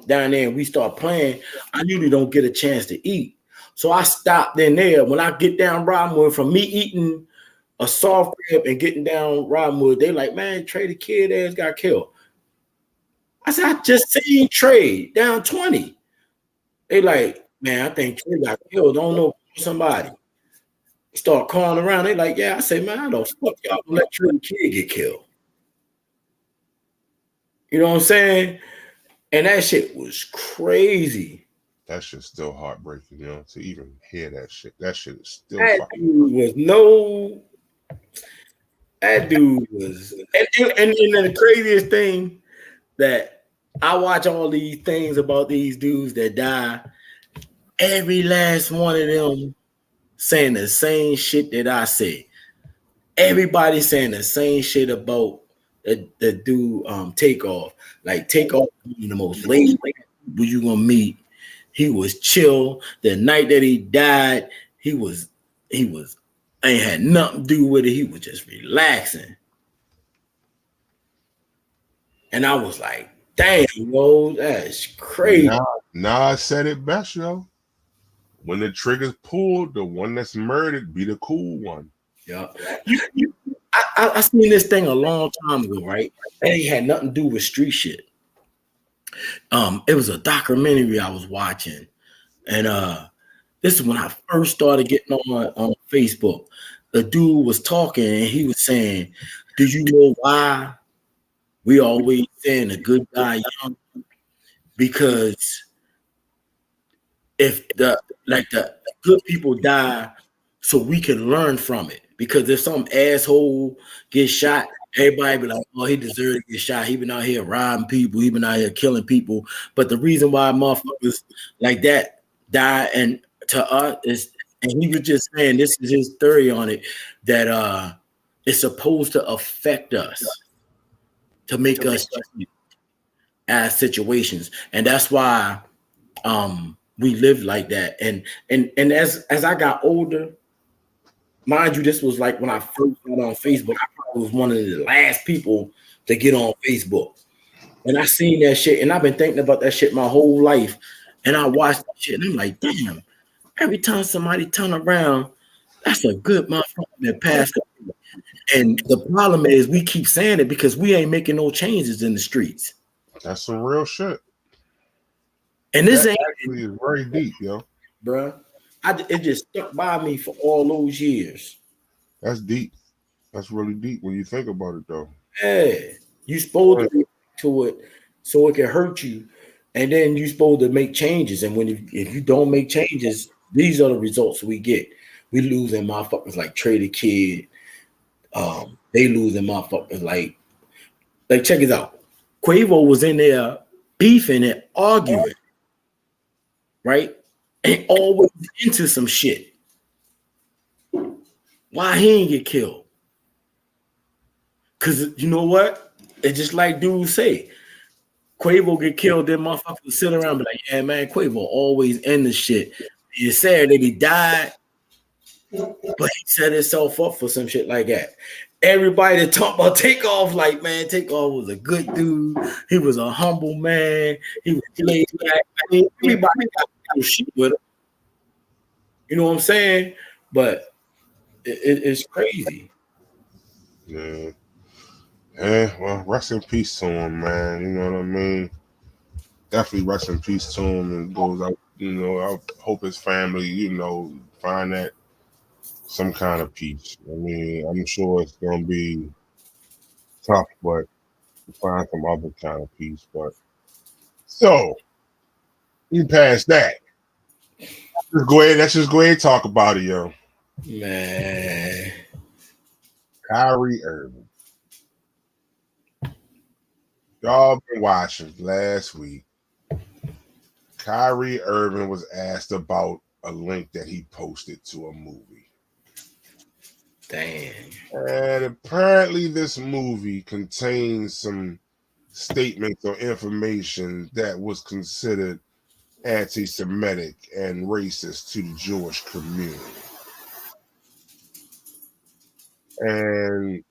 there and we start playing, I usually don't get a chance to eat. So I stopped in there. When I get down Roddenwood, from me eating a soft crab and getting down Roddenwood, they like, man, Trey the kid ass got killed. I said, I just seen Trey down 20. They like, man, I think Trey got killed. Don't know somebody. Start calling around. They like, yeah. I say, man, I don't fuck y'all. Let Trey the kid get killed. You know what I'm saying? And that shit was crazy. That shit's still heartbreaking, you know, to even hear that shit. That shit is still That dude was, and the craziest thing that I watch all these things about these dudes that die. Every last one of them saying the same shit that I say. Everybody saying the same shit about the dude Takeoff. Like Takeoff being the most laid back people you gonna meet. He was chill. The night that he died, he ain't had nothing to do with it. He was just relaxing. And I was like, damn, yo, that's crazy. Nah, I said it best, yo. When the trigger's pulled, the one that's murdered be the cool one. Yeah. I seen this thing a long time ago, right? It ain't had nothing to do with street shit. It was a documentary I was watching. And this is when I first started getting on Facebook. The dude was talking and he was saying, do you know why we always saying a good guy young? Because if the good people die, so we can learn from it. Because if some asshole gets shot, everybody be like, oh, he deserved to get shot. He been out here robbing people. He been out here killing people. But the reason why motherfuckers like that die, and to us is, and he was just saying, this is his theory on it, that it's supposed to affect us, to make us as situations. And that's why we live like that. And as I got older, mind you, this was like when I first got on Facebook. I probably was one of the last people to get on Facebook. And I seen that shit, and I've been thinking about that shit my whole life. And I watched that shit, and I'm like, damn, every time somebody turn around, that's a good motherfucker that passed away. And the problem is we keep saying it because we ain't making no changes in the streets. That's some real shit. And this that actually is very deep, yo. Bruh. It just stuck by me for all those years. That's deep. That's really deep when you think about it, though. Yeah, you supposed to react to it so it can hurt you, and then you supposed to make changes. And if you don't make changes, these are the results we get. We losing motherfuckers like Trey the Kid. They losing motherfuckers like check it out. Quavo was in there beefing and arguing, right? And always into some shit. Why he ain't get killed? Because you know what? It's just like dudes say. Quavo get killed, then motherfuckers sit around and be like, yeah, man, Quavo always in the shit. It's sad that he died, but he set himself up for some shit like that. Everybody that talk about Takeoff, like, man, Takeoff was a good dude. He was a humble man. He was laid back. I mean, everybody got shit with him. You know what I'm saying? But it's crazy. Yeah. Yeah, well, rest in peace to him, man. You know what I mean? Definitely rest in peace to him. And goes out, you know, I hope his family, you know, find that some kind of peace. I mean, I'm sure it's gonna be tough, but find some other kind of peace. But so we passed that. Let's just go ahead and talk about it, yo. Man. Kyrie Irving. Y'all been watching last week. Kyrie Irving was asked about a link that he posted to a movie. Dang. And apparently this movie contains some statements or information that was considered anti-Semitic and racist to the Jewish community. And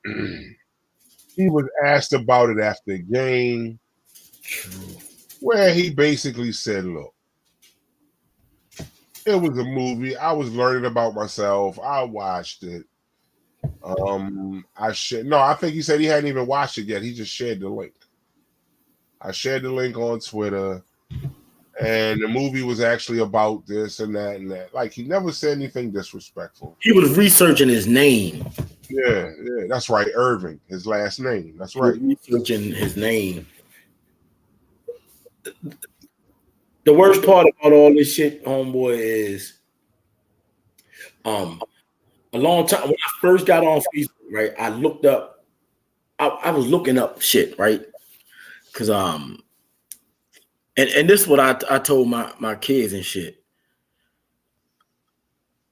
he was asked about it after the game, where he basically said, look, it was a movie. I was learning about myself. I watched it. I think he said he hadn't even watched it yet. He just shared the link. I shared the link on Twitter, and the movie was actually about this and that and that. Like, he never said anything disrespectful. He was researching his name. Yeah, that's right. Irving, his last name. That's right. Researching his name. The worst part about all this shit, homeboy, is a long time when I first got on Facebook, right? I looked up, I was looking up shit, right? Because and this is what I told my kids and shit.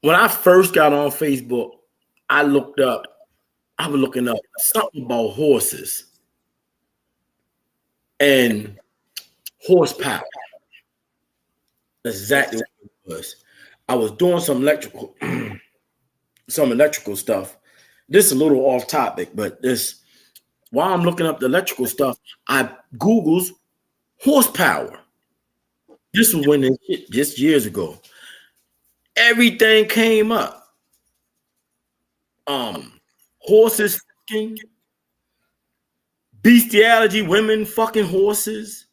When I first got on Facebook, I was looking up something about horses and horsepower. That's exactly what it was. I was doing some electrical stuff. This is a little off topic, but this while I'm looking up the electrical stuff, I Googles horsepower. This was when just years ago. Everything came up. Horses fucking, bestiality, women fucking horses.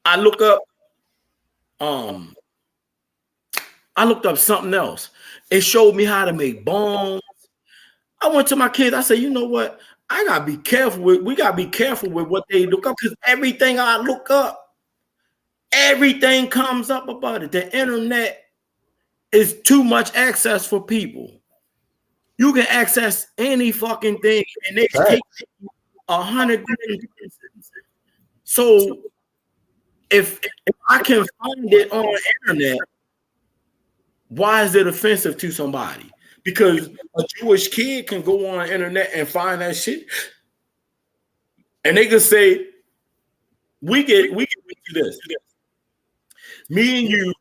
I looked up something else. It showed me how to make bombs. I went to my kids. I said, you know what? We gotta be careful with what they look up, because everything I look up, everything comes up about it. The internet is too much access for people. You can access any fucking thing, and they take 100 things. So if I can find it on the internet, why is it offensive to somebody? Because a Jewish kid can go on the internet and find that shit, and they can say, we get to this. Me and you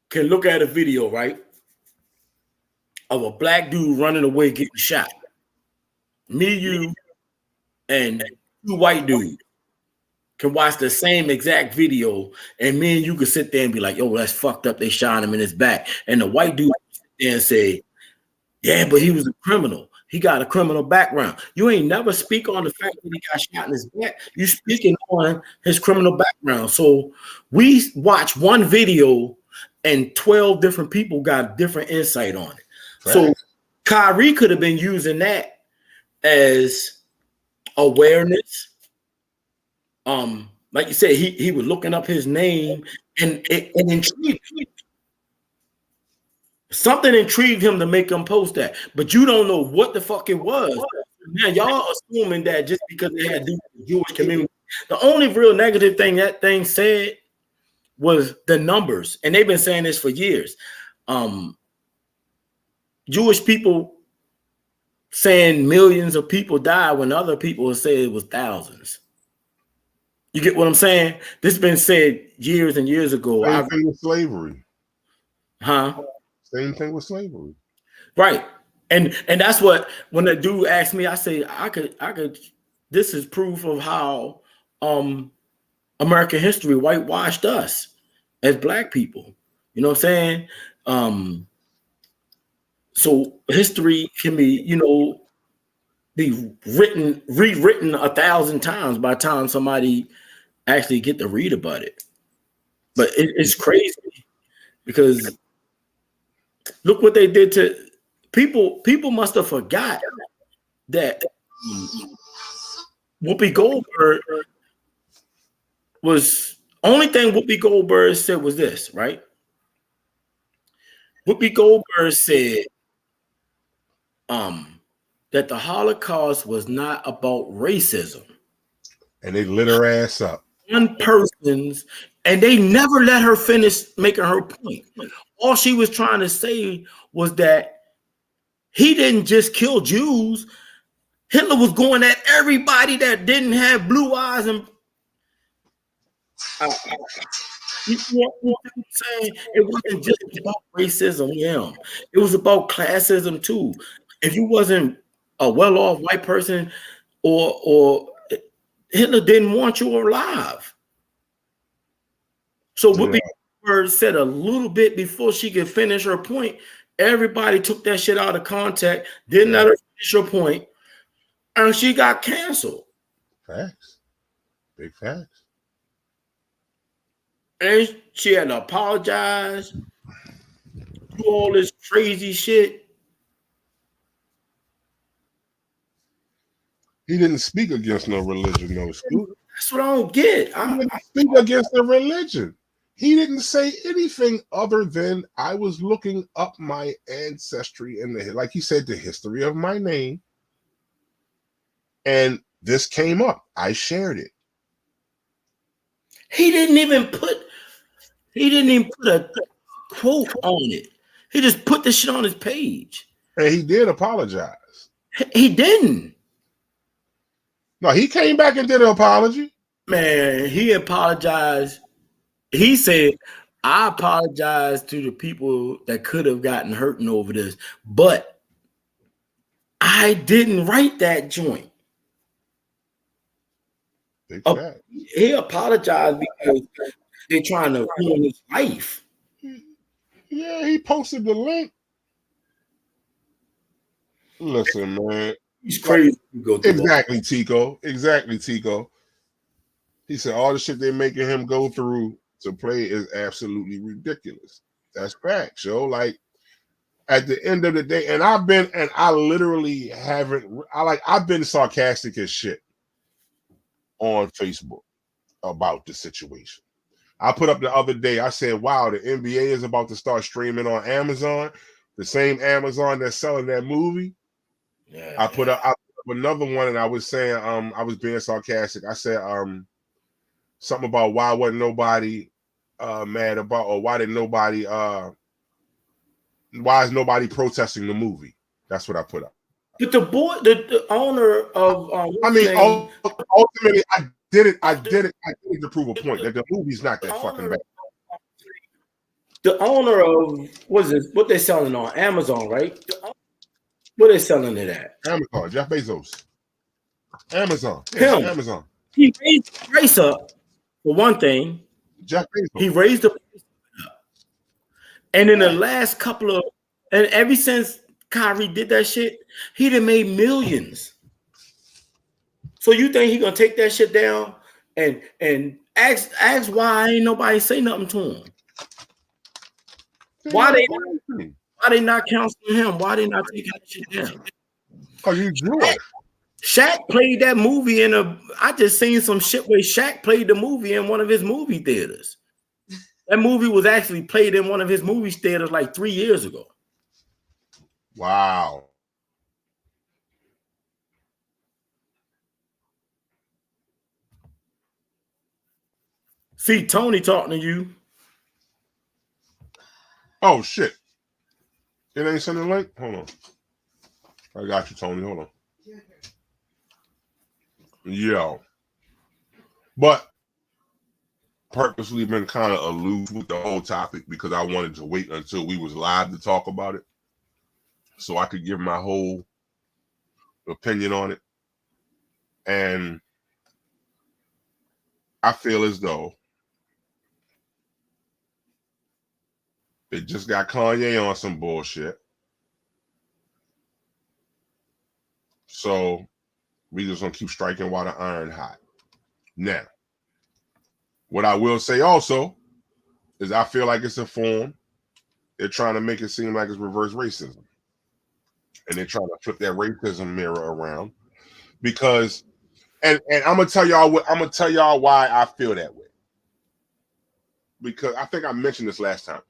can look at a video, right, of a black dude running away getting shot. Me, you, and two white dudes can watch the same exact video, and me and you can sit there and be like, yo, that's fucked up. They shot him in his back. And the white dude can sit there and say, yeah, but he was a criminal. He got a criminal background. You ain't never speak on the fact that he got shot in his back. You speaking on his criminal background. So we watch one video and 12 different people got different insight on it. Right. So Kyrie could have been using that as awareness. Like you said, he was looking up his name and intrigued. Something intrigued him to make him post that, but you don't know what the fuck it was. Now y'all assuming that just because it had to do with the Jewish community. The only real negative thing that thing said was the numbers, and they've been saying this for years. Jewish people saying millions of people died when other people say it was thousands. You get what I'm saying? This has been said years and years ago. Same thing with slavery. Huh? Same thing with slavery. Right. And that's what, when the dude asked me, I say, I could, this is proof of how American history whitewashed us as black people. You know what I'm saying? So history can be, be rewritten 1,000 times by the time somebody actually get to read about it. But it's crazy because look what they did to people. People must have forgot that Whoopi Goldberg was, only thing Whoopi Goldberg said was this, right? Whoopi Goldberg said that the Holocaust was not about racism. And they lit her ass up. one person's, and they never let her finish making her point. All she was trying to say was that he didn't just kill Jews. Hitler was going at everybody that didn't have blue eyes and you know what I'm saying? It wasn't just about racism, yeah. It was about classism too. If you wasn't a well-off white person, or Hitler didn't want you alive. So Whoopi Goldberg said a little bit before she could finish her point. Everybody took that shit out of context, didn't let her finish her point, and she got canceled. Facts. Big facts. And she had to apologize, do all this crazy shit. He didn't speak against no religion, no Scoot. That's what I don't get. He didn't speak against the religion. He didn't say anything other than I was looking up my ancestry and like he said, the history of my name. And this came up. I shared it. He didn't even put a quote on it. He just put the shit on his page. And he did apologize. He didn't. No, he came back and did an apology. Man, he apologized. He said, I apologize to the people that could have gotten hurting over this, but I didn't write that joint. He apologized because they're trying to ruin his life. Yeah, he posted the link. Listen, man. He's crazy. Exactly, Tico. Exactly, Tico. He said all the shit they're making him go through to play is absolutely ridiculous. That's facts, yo. Like at the end of the day, and I've been sarcastic as shit on Facebook about the situation. I put up the other day, I said, wow, the NBA is about to start streaming on Amazon, the same Amazon that's selling that movie. Yeah. I put up another one, and I was saying, I was being sarcastic. I said, something about why wasn't nobody mad about, or why is nobody protesting the movie? That's what I put up. But the owner of ultimately, I did it to prove a point that the movie's not that fucking bad. The owner of what they're selling on Amazon, right? What they selling it at? Amazon, Jeff Bezos. Amazon. Yes, Amazon. He raised the price up for one thing. Jeff Bezos. He raised the price up. And in the last couple of, and ever since Kyrie did that shit, he done made millions. So you think he gonna take that shit down and ask why ain't nobody say nothing to him? Why they not counseling him? Why they not taking that shit down? Because you Jewish. Shaq played that movie I just seen some shit where Shaq played the movie in one of his movie theaters. That movie was actually played in one of his movie theaters like 3 years ago. Wow. See, Tony talking to you. Oh, shit. It ain't sending a link? Hold on. I got you, Tony. Hold on. Yo. But purposely been kind of aloof with the whole topic because I wanted to wait until we was live to talk about it so I could give my whole opinion on it. And I feel as though they just got Kanye on some bullshit. So we just gonna keep striking while the iron hot. Now, what I will say also is I feel like it's a form. They're trying to make it seem like it's reverse racism. And they're trying to flip that racism mirror around. Because and I'm gonna tell y'all why I feel that way. Because I think I mentioned this last time.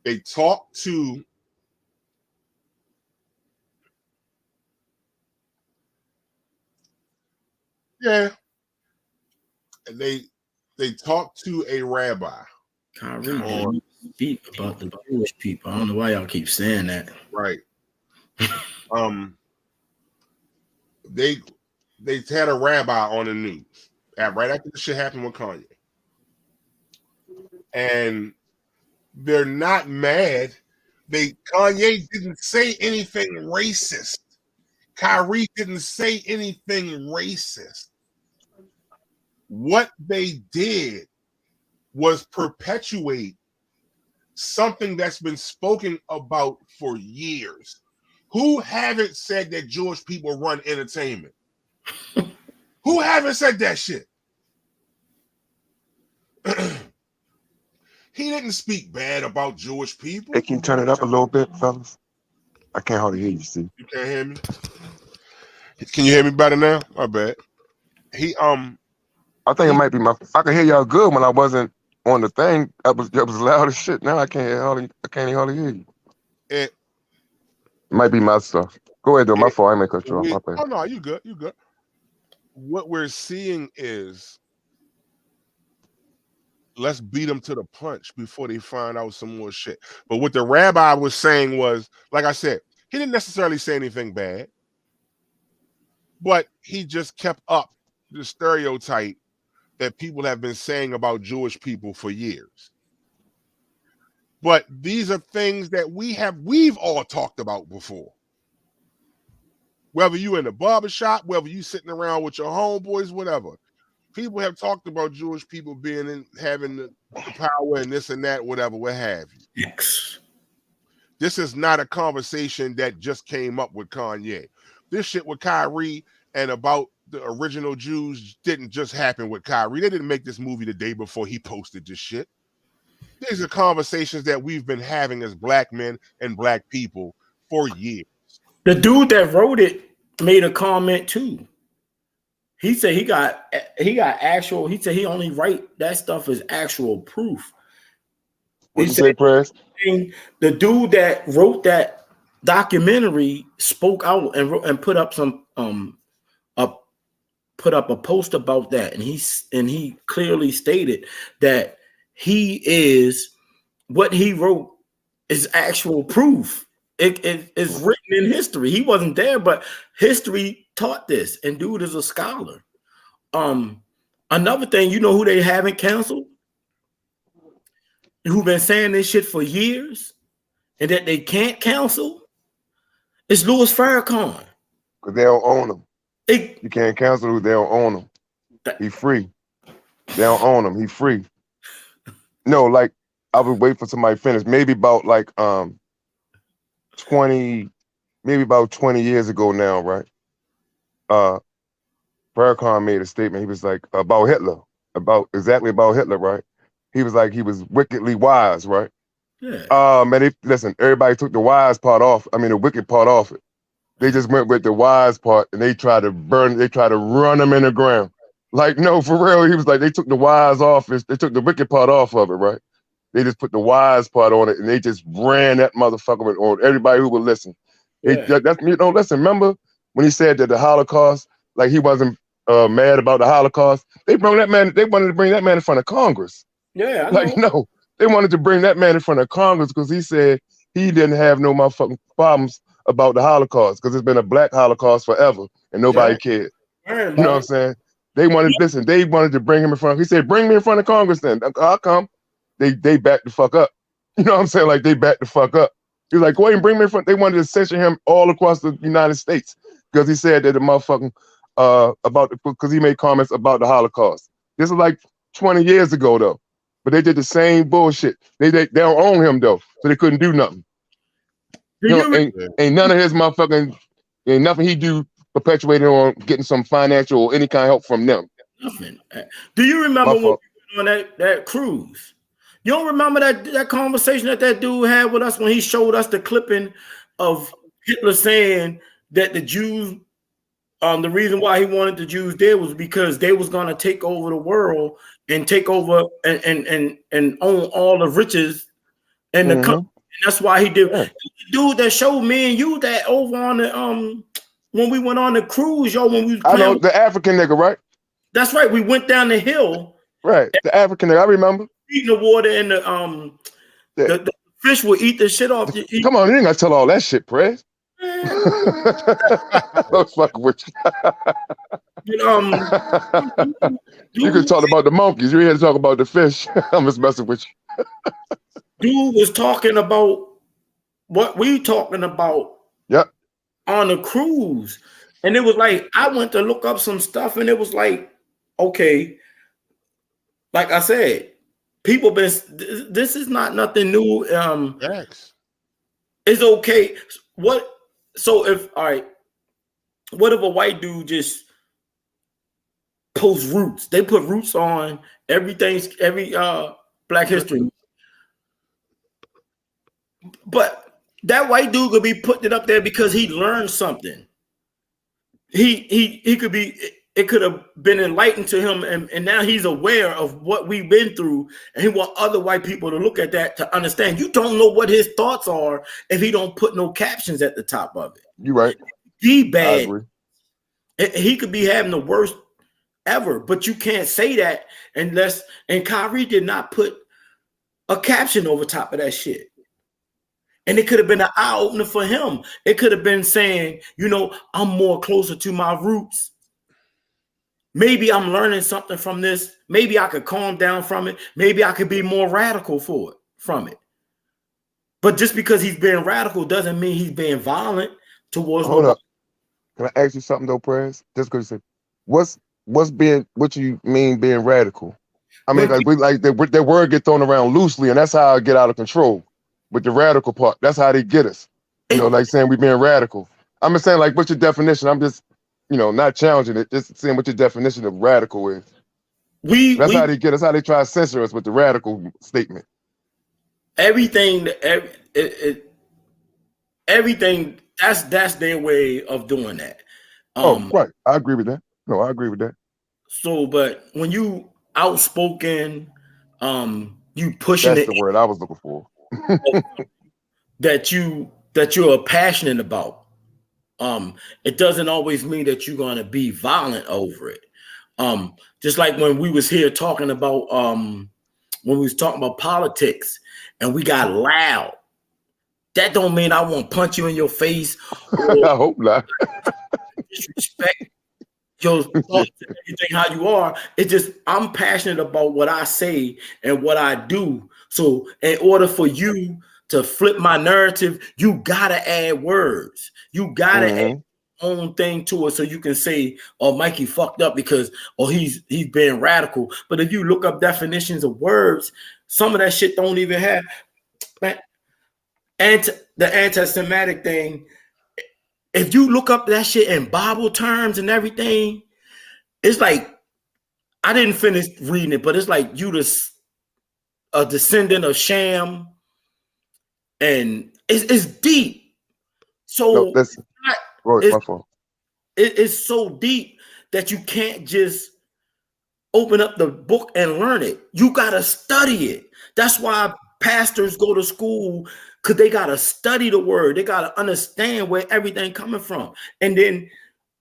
They talked to and they talked to a rabbi. Kyrie didn't speak about the Jewish people. I don't know why y'all keep saying that. Right. They had a rabbi on the news right after the shit happened with Kanye. And they're not mad. Kanye didn't say anything racist. Kyrie didn't say anything racist. What they did was perpetuate something that's been spoken about for years. Who haven't said that Jewish people run entertainment? Who haven't said that shit? He didn't speak bad about Jewish people. Hey, can you turn it up a little bit, fellas? I can't hardly hear you, Steve. You can't hear me? Can you hear me better now? My bad. I think it might be I could hear y'all good when I wasn't on the thing. It was loud as shit. Now I can't hardly hear you. It might be my stuff. Go ahead, though. My fault. I may cut you off. My bad. Oh no, you good. You good. What we're seeing is, let's beat them to the punch before they find out some more shit. But what the rabbi was saying was, like I said, he didn't necessarily say anything bad, but he just kept up the stereotype that people have been saying about Jewish people for years. But these are things that we've all talked about before. Whether you in the barbershop, whether you sitting around with your homeboys, whatever. People have talked about Jewish people having the power and this and that, whatever, what have you. Yes. This is not a conversation that just came up with Kanye. This shit with Kyrie and about the original Jews didn't just happen with Kyrie. They didn't make this movie the day before he posted this shit. These are conversations that we've been having as black men and black people for years. The dude that wrote it made a comment too. He said he got actual. He said he only write that stuff as actual proof. What you say, Press? The dude that wrote that documentary spoke out and put up some put up a post about that, and he clearly stated that what he wrote is actual proof. It's written in history. He wasn't there, but history taught this, and dude is a scholar. Another thing, you know who they haven't canceled? Who've been saying this shit for years, and that they can't cancel? It's Louis Farrakhan. Because they don't own him. You can't cancel who they don't own him. He free. They don't own him. He free. No, like I would wait for somebody to finish. Maybe about like 20 years ago now, right? Farrakhan made a statement. He was like about Hitler, about Hitler, right? He was like he was wickedly wise, right? Yeah. Man, listen, everybody took the wise part off. I mean, the wicked part off it. They just went with the wise part and they tried to run him in the ground. Like, no, for real. He was like, they took the wise off. They took the wicked part off of it, right? They just put the wise part on it and they just ran that motherfucker on everybody who would listen. Yeah. Listen, remember when he said that the Holocaust, like he wasn't mad about the Holocaust? They wanted to bring that man in front of Congress. Yeah, no, they wanted to bring that man in front of Congress because he said he didn't have no motherfucking problems about the Holocaust because it's been a black Holocaust forever and nobody cared. You know what I'm saying? They wanted to bring him in front. He said, bring me in front of Congress then. I'll come. They backed the fuck up. You know what I'm saying? Like they backed the fuck up. He was like, go ahead and bring me in front. They wanted to censure him all across the United States because he said that the motherfucking because he made comments about the Holocaust. This is like 20 years ago though. But they did the same bullshit. They don't own him though, so they couldn't do nothing. Ain't none of his motherfucking, ain't nothing he do perpetuating on getting some financial or any kind of help from them. Nothing. Do you remember when we went on that cruise? You don't remember that conversation that dude had with us when he showed us the clipping of Hitler saying that the Jews, the reason why he wanted the Jews there was because they was gonna take over the world and take over and own all the riches in the country. And that's why he did. Yeah. Dude that showed me and you that over on the when we went on the cruise, when we was I know the African nigga, right? That's right. We went down the hill Right. The African nigga, I remember. Eating the water and the fish will eat the shit off. Come on, you ain't gotta tell all that shit, Prez. I was fucking with you. You could talk about the monkeys. You ain't had to talk about the fish. I'm just messing with you. Dude was talking about what we talking about. Yep. On the cruise, and it was like I went to look up some stuff, and it was like, okay, like I said, people been. This is not nothing new. It's okay. What? So if all right, what if a white dude just posts roots? They put roots on every Black History, but that white dude could be putting it up there because he learned something. He could be. It could have been enlightened to him, and now he's aware of what we've been through, and he want other white people to look at that to understand. You don't know what his thoughts are if he don't put no captions at the top of it. You're right. He bad. He could be having the worst ever, but you can't say that unless. And Kyrie did not put a caption over top of that shit. And it could have been an eye opener for him. It could have been saying, I'm more closer to my roots. Maybe I'm learning something from this. Maybe I could calm down from it. Maybe I could be more radical from it. But just because he's being radical doesn't mean he's being violent towards. Hold up. Can I ask you something though, Prez? Just because you said, what you mean being radical? I mean, their word get thrown around loosely, and that's how I get out of control. With the radical part, that's how they get us. Like saying we being radical. I'm just saying, like, what's your definition? I'm just, not challenging it, just saying what your definition of radical is. That's how they get us, how they try to censor us with the radical statement. Everything, that's their way of doing that. Right. I agree with that. No, I agree with that. So, but when you outspoken, you pushing that's the word I was looking for. that you're passionate about. It doesn't always mean that you're going to be violent over it. Just like when we was here talking about politics and we got loud. That don't mean I won't punch you in your face. I hope not. Disrespect your thoughts and everything how you are. It's just I'm passionate about what I say and what I do. So in order for you to flip my narrative, you gotta add words. You gotta add your own thing to it so you can say, "Oh, Mikey fucked up because he's being radical." But if you look up definitions of words, some of that shit don't even have. And the anti-Semitic thing, if you look up that shit in Bible terms and everything, it's like I didn't finish reading it, but it's like you a descendant of Shem, and it's deep. So it's so deep that you can't just open up the book and learn it. You gotta study it. That's why pastors go to school, because they gotta study the word. They gotta understand where everything coming from. And then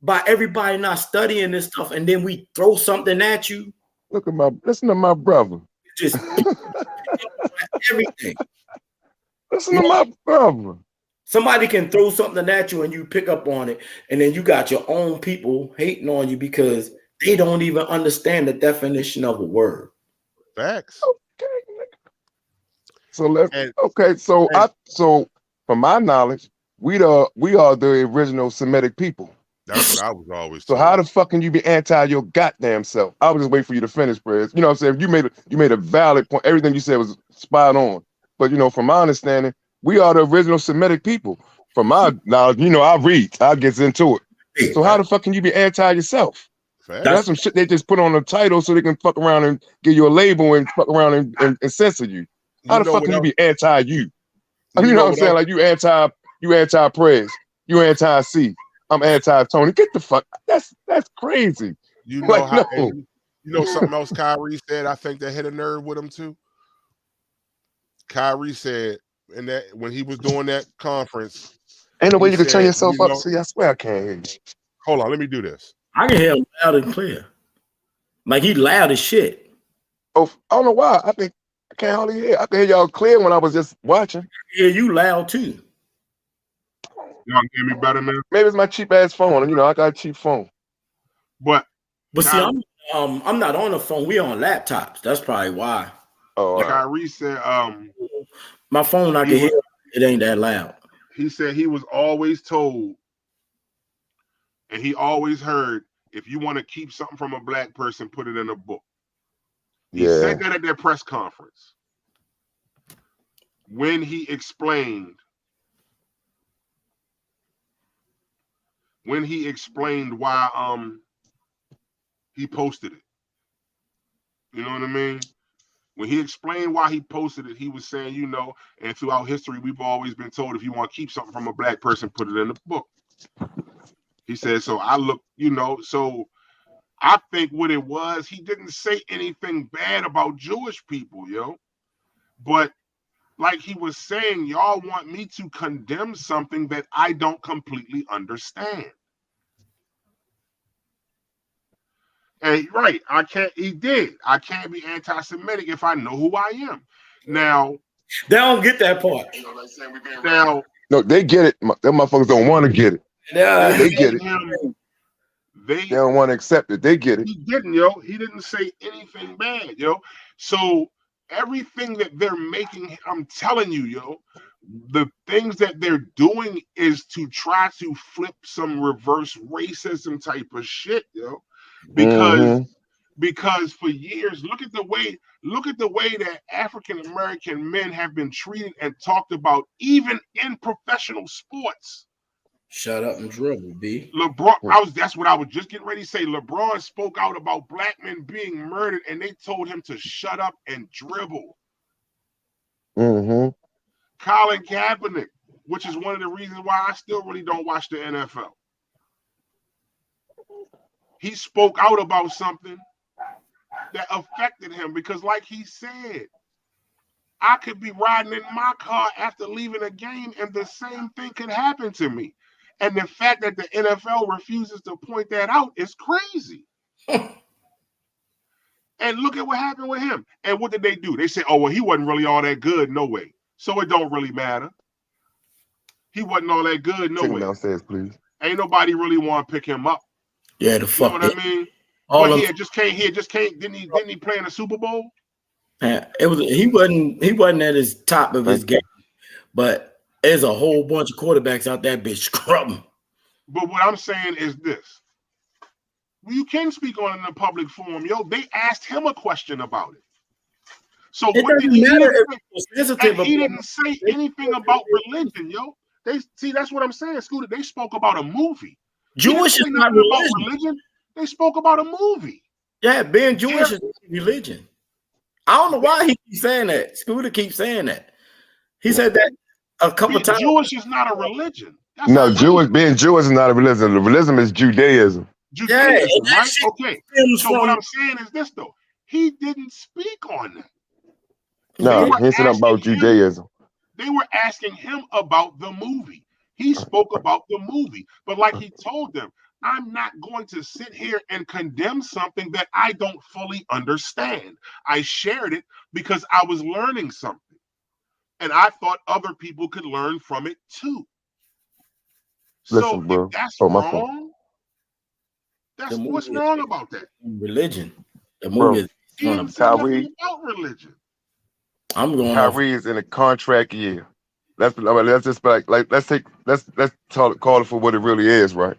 by everybody not studying this stuff, and then we throw something at you. Listen to my brother. Just everything. Listen to my brother. Somebody can throw something at you and you pick up on it, and then you got your own people hating on you because they don't even understand the definition of a word. Facts. Okay. So from my knowledge, we are the original Semitic people. That's what I was always told. So how the fuck can you be anti your goddamn self? I was just waiting for you to finish, Prez. You know what I'm saying? You made a valid point. Everything you said was spot on. But from my understanding, we are the original Semitic people. From my knowledge, I read. I get into it. So how the fuck can you be anti yourself? That's some shit they just put on a title so they can fuck around and give you a label and fuck around and censor you. How the fuck can you be anti you? You know what I'm saying? Like you anti Prez, you anti C. I'm anti Tony. Get the fuck. That's crazy. You know something else Kyrie said? I think that hit a nerve with him too. Kyrie said, and that when he was doing that conference, ain't no way you can turn yourself up. See, I swear I can't hear you. Hold on, let me do this. I can hear him loud and clear. Like he loud as shit. Oh, I don't know why. I think I can't hardly hear. I can hear y'all clear when I was just watching. Yeah, you loud too. Y'all can hear me better, man. Maybe it's my cheap ass phone. You know, I got a cheap phone. But see, I'm not on the phone. We on laptops. That's probably why. Oh, like all right. Kyrie said, My phone, I can hear it ain't that loud. He said he was always told, and he always heard, if you want to keep something from a black person, put it in a book. He said that at their press conference when he explained why he posted it. You know what I mean? When he explained why he posted it, he was saying, you know, and throughout history, we've always been told if you want to keep something from a black person, put it in a book. He said, so I look, you know, so I think what it was, he didn't say anything bad about Jewish people, yo. But like he was saying, y'all want me to condemn something that I don't completely understand. And right, I can't be anti-Semitic if I know who I am. Now, they don't get that part. Now, no, they get it. Them motherfuckers don't want to get it. Yeah, they get it. They don't want to accept it. They get it. He didn't, yo. He didn't say anything bad, yo. So everything that they're making, I'm telling you, yo, the things that they're doing is to try to flip some reverse racism type of shit, yo. Because for years, look at the way that African American men have been treated and talked about, even in professional sports. Shut up and dribble, B. LeBron, that's what I was just getting ready to say. LeBron spoke out about black men being murdered, and they told him to shut up and dribble. Colin Kaepernick, which is one of the reasons why I still really don't watch the NFL. He spoke out about something that affected him because, like he said, I could be riding in my car after leaving a game, and the same thing could happen to me. And the fact that the NFL refuses to point that out is crazy. And look at what happened with him. And what did they do? They said, oh, well, he wasn't really all that good, no way. So it don't really matter. He wasn't all that good, no way. Downstairs, please. Ain't nobody really want to pick him up. Yeah, the fuck. You know what I mean? All but he just can't. Didn't he play in the Super Bowl? Yeah, he wasn't at his top of his game. But there's a whole bunch of quarterbacks out there, bitch, scrubbing. But what I'm saying is this. You can speak on it in a public forum, yo. They asked him a question about it. So it what doesn't matter if it was sensitive. He didn't say anything about religion, yo. That's what I'm saying, Scooter. They spoke about a movie. Jewish is not religion. They spoke about a movie. Yeah, being Jewish is religion. I don't know why he keeps saying that. Scooter keeps saying that. He said that a couple times. Jewish is not a religion. Being Jewish is not a religion. The religion is Judaism. Judaism, right? Okay. So what I'm saying is this, though. He didn't speak on that. No, he said about Judaism. They were asking him about the movie. He spoke about the movie. But like he told them, I'm not going to sit here and condemn something that I don't fully understand. I shared it because I was learning something. And I thought other people could learn from it too. Listen, bro. If that's wrong, what's wrong about that? Religion. The movie is Kyrie about religion. I'm going. Kyrie is in a contract year. Let's just call it for what it really is, right?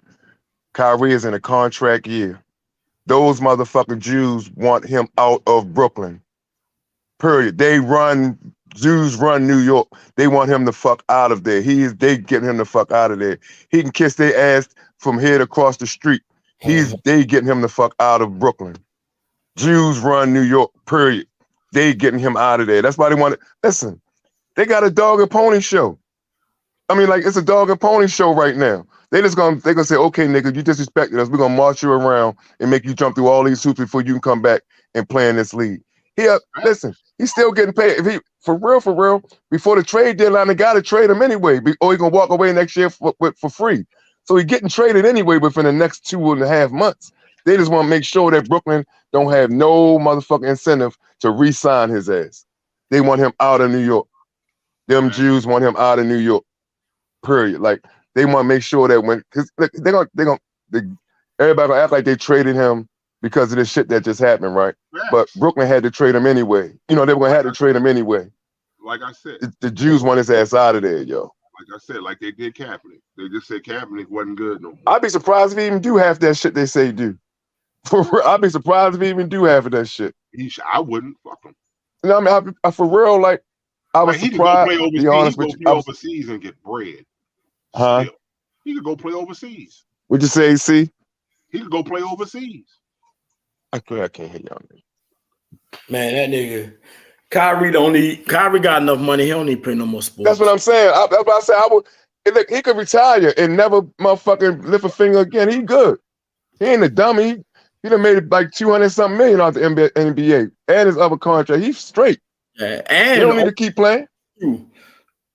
Kyrie is in a contract year. Those motherfucking Jews want him out of Brooklyn. Period. Jews run New York. They want him the fuck out of there. They getting him the fuck out of there. He can kiss their ass from here to across the street. They getting him the fuck out of Brooklyn. Jews run New York. Period. They getting him out of there. That's why they want it. Listen, they got a dog and pony show. I mean, like, it's a dog and pony show right now. They're gonna say, okay, nigga, you disrespected us. We're gonna march you around and make you jump through all these hoops before you can come back and play in this league. Listen, he's still getting paid. If he for real, before the trade deadline, they gotta trade him anyway, or he gonna walk away next year for free. So he's getting traded anyway within the next 2.5 months. They just want to make sure that Brooklyn don't have no motherfucking incentive to re-sign his ass. They want him out of New York. Them Jews want him out of New York. Period. Like they want to make sure that when, because everybody gonna act like they traded him because of this shit that just happened, right? Yes. But Brooklyn had to trade him anyway. You know, they were gonna have to trade him anyway. Like I said, the Jews want his ass out of there, yo. Like I said, like they did Kaepernick. They just said Kaepernick wasn't good no more. I'd be surprised if he even do half that shit they say do. For real, I'd be surprised if he even do half of that shit. I wouldn't. Fuck him. You know what I mean? I for real, like, I was surprised. He could go play overseas, be honest with you, overseas and get bread. Huh? Still. He could go play overseas. What'd you say, AC? He could go play overseas. I can't hear y'all. Man, that nigga Kyrie got enough money. He don't need to play no more sports. That's what I'm saying. That's what I said. Look, he could retire and never motherfucking lift a finger again. He good. He ain't a dummy. He done made like 200-something million out the NBA and his other contract. He's straight. Yeah, and he don't need to keep playing.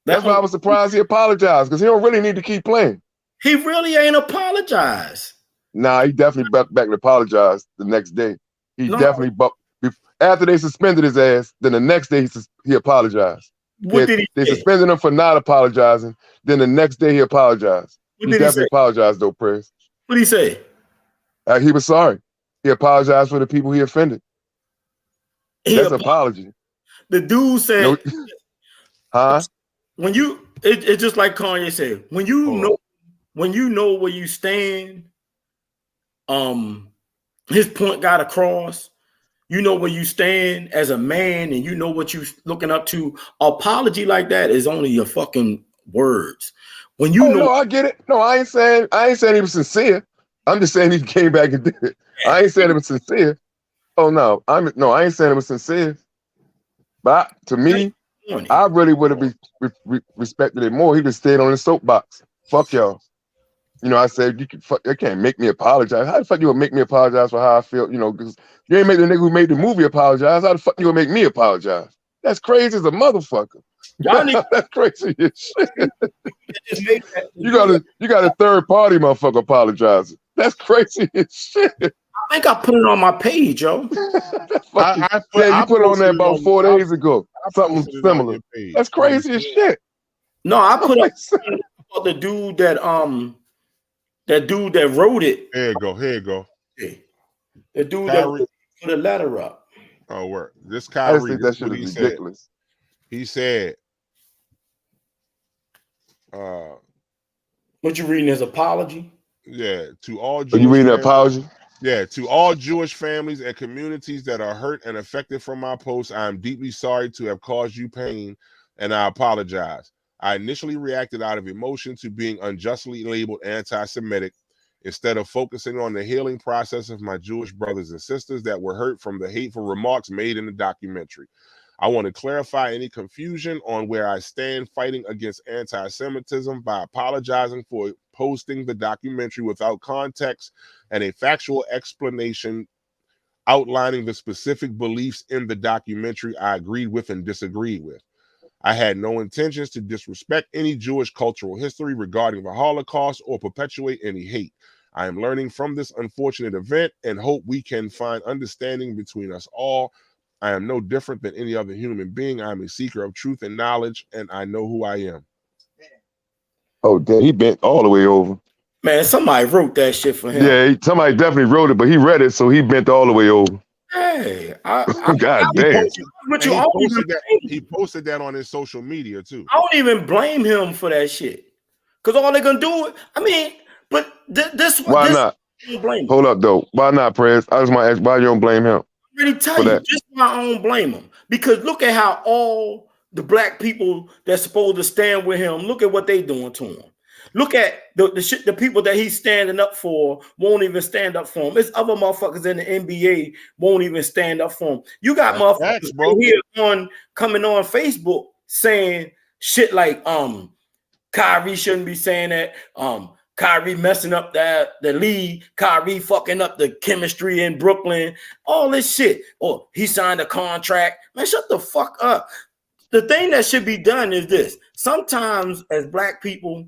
That's why I was surprised he apologized, because he don't really need to keep playing. He really ain't apologized. Nah, he definitely back to apologize the next day. Definitely after they suspended his ass, then the next day he apologized. They suspended him for not apologizing. Then the next day he apologized. He definitely apologized though, Prez. What did he say? He was sorry. He apologized for the people he offended. That's an apology. The dude said, huh? When you, it's just like Kanye said, when you know where you stand, his point got across. You know where you stand as a man, and you know what you're looking up to. Apology like that is only your fucking words. When you know, no, I get it. No, I ain't saying he was sincere. I'm just saying he came back and did it. I ain't saying it was sincere. Oh no, I ain't saying it was sincere. But to me, I really would have respected it more. He just stayed on his soapbox. Fuck y'all. You know, I said, you can't make me apologize. How the fuck you gonna make me apologize for how I feel? You know, because you ain't make the nigga who made the movie apologize. How the fuck you gonna make me apologize? That's crazy as a motherfucker. That's crazy as shit. You got a third party motherfucker apologizing. That's crazy as shit. I think I put it on my page, yo. You put it on there about 4 days ago. Something similar. That's crazy as shit. No, I put it on the dude that wrote it. Here you go. The dude that put the letter up. Oh, work. This Kyrie. I think that shit is ridiculous. He said, what you reading his apology? Yeah, to all Jewish you reading the apology? Yeah, to all Jewish families and communities that are hurt and affected from my post, I am deeply sorry to have caused you pain, and I apologize. I initially reacted out of emotion to being unjustly labeled anti-Semitic instead of focusing on the healing process of my Jewish brothers and sisters that were hurt from the hateful remarks made in the documentary. I want to clarify any confusion on where I stand fighting against anti-Semitism by apologizing for posting the documentary without context and a factual explanation outlining the specific beliefs in the documentary I agreed with and disagreed with. I had no intentions to disrespect any Jewish cultural history regarding the Holocaust or perpetuate any hate. I am learning from this unfortunate event and hope we can find understanding between us all. I am no different than any other human being. I am a seeker of truth and knowledge, and I know who I am. Oh, damn, he bent all the way over. Man, somebody wrote that shit for him. Yeah, somebody definitely wrote it, but he read it, so he bent all the way over. Hey, God damn. He posted that on his social media too. I don't even blame him for that shit. Because all they're gonna do, why not? Hold up though. Why not, Prez? I just want to ask why you don't blame him. I'm ready to tell you, this is why I don't blame him. Because look at how all the black people that's supposed to stand with him, look at what they doing to him. Look at the people that he's standing up for won't even stand up for him. There's other motherfuckers in the NBA won't even stand up for him. You got motherfuckers here coming on Facebook saying shit like Kyrie shouldn't be saying that. Kyrie messing up the league. Kyrie fucking up the chemistry in Brooklyn. All this shit. Oh, he signed a contract. Man, shut the fuck up. The thing that should be done is this. Sometimes as black people,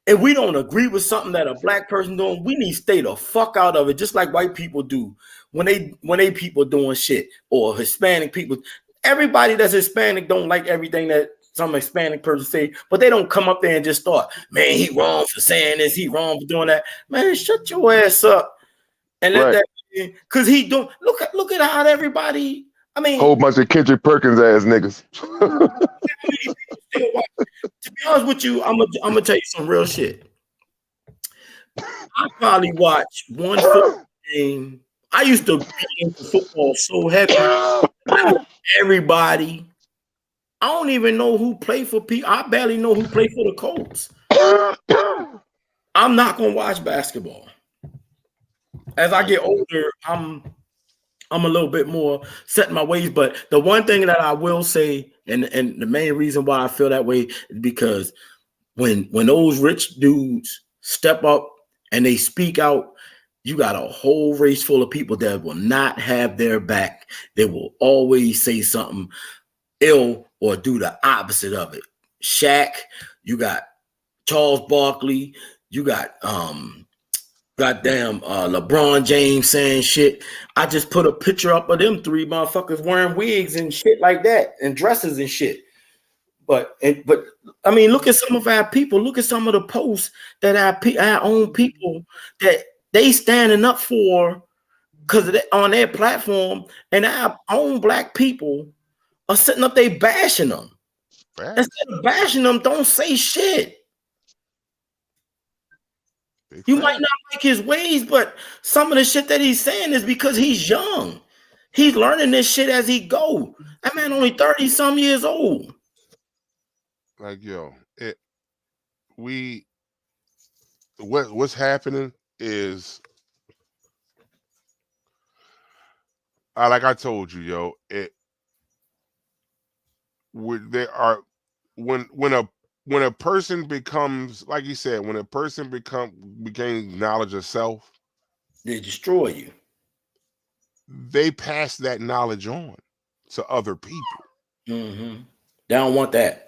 if we don't agree with something that a black person doing, we need to stay the fuck out of it, just like white people do when they people doing shit, or Hispanic people. Everybody that's Hispanic don't like everything that some Hispanic person say, but they don't come up there and just start, man, he wrong for saying this, he wrong for doing that. Man, shut your ass up and let that, because he don't look at how everybody. I mean, whole bunch of Kendrick Perkins ass niggas. To be honest with you, I'm gonna tell you some real shit. I probably watch one football game. I used to be into football so heavy. Everybody. I don't even know who played for P. I barely know who played for the Colts. I'm not gonna watch basketball. As I get older, I'm a little bit more set in my ways. But the one thing that I will say, and the main reason why I feel that way is because when those rich dudes step up and they speak out, you got a whole race full of people that will not have their back. They will always say something ill or do the opposite of it. Shaq, you got Charles Barkley, you got goddamn LeBron James saying shit. I just put a picture up of them three motherfuckers wearing wigs and shit like that and dresses and shit. But I mean, look at some of our people. Look at some of the posts that our own people that they standing up for because on their platform, and our own black people are sitting up there bashing them. Instead of bashing them, don't say shit. You might not like his ways, but some of the shit that he's saying is because he's young. He's learning this shit as he go. That man only 30-some years old. Like, yo, what's happening is, like I told you, yo, when a person becomes, like you said, when a person became knowledge of self, they destroy you. They pass that knowledge on to other people. Mm-hmm. They don't want that.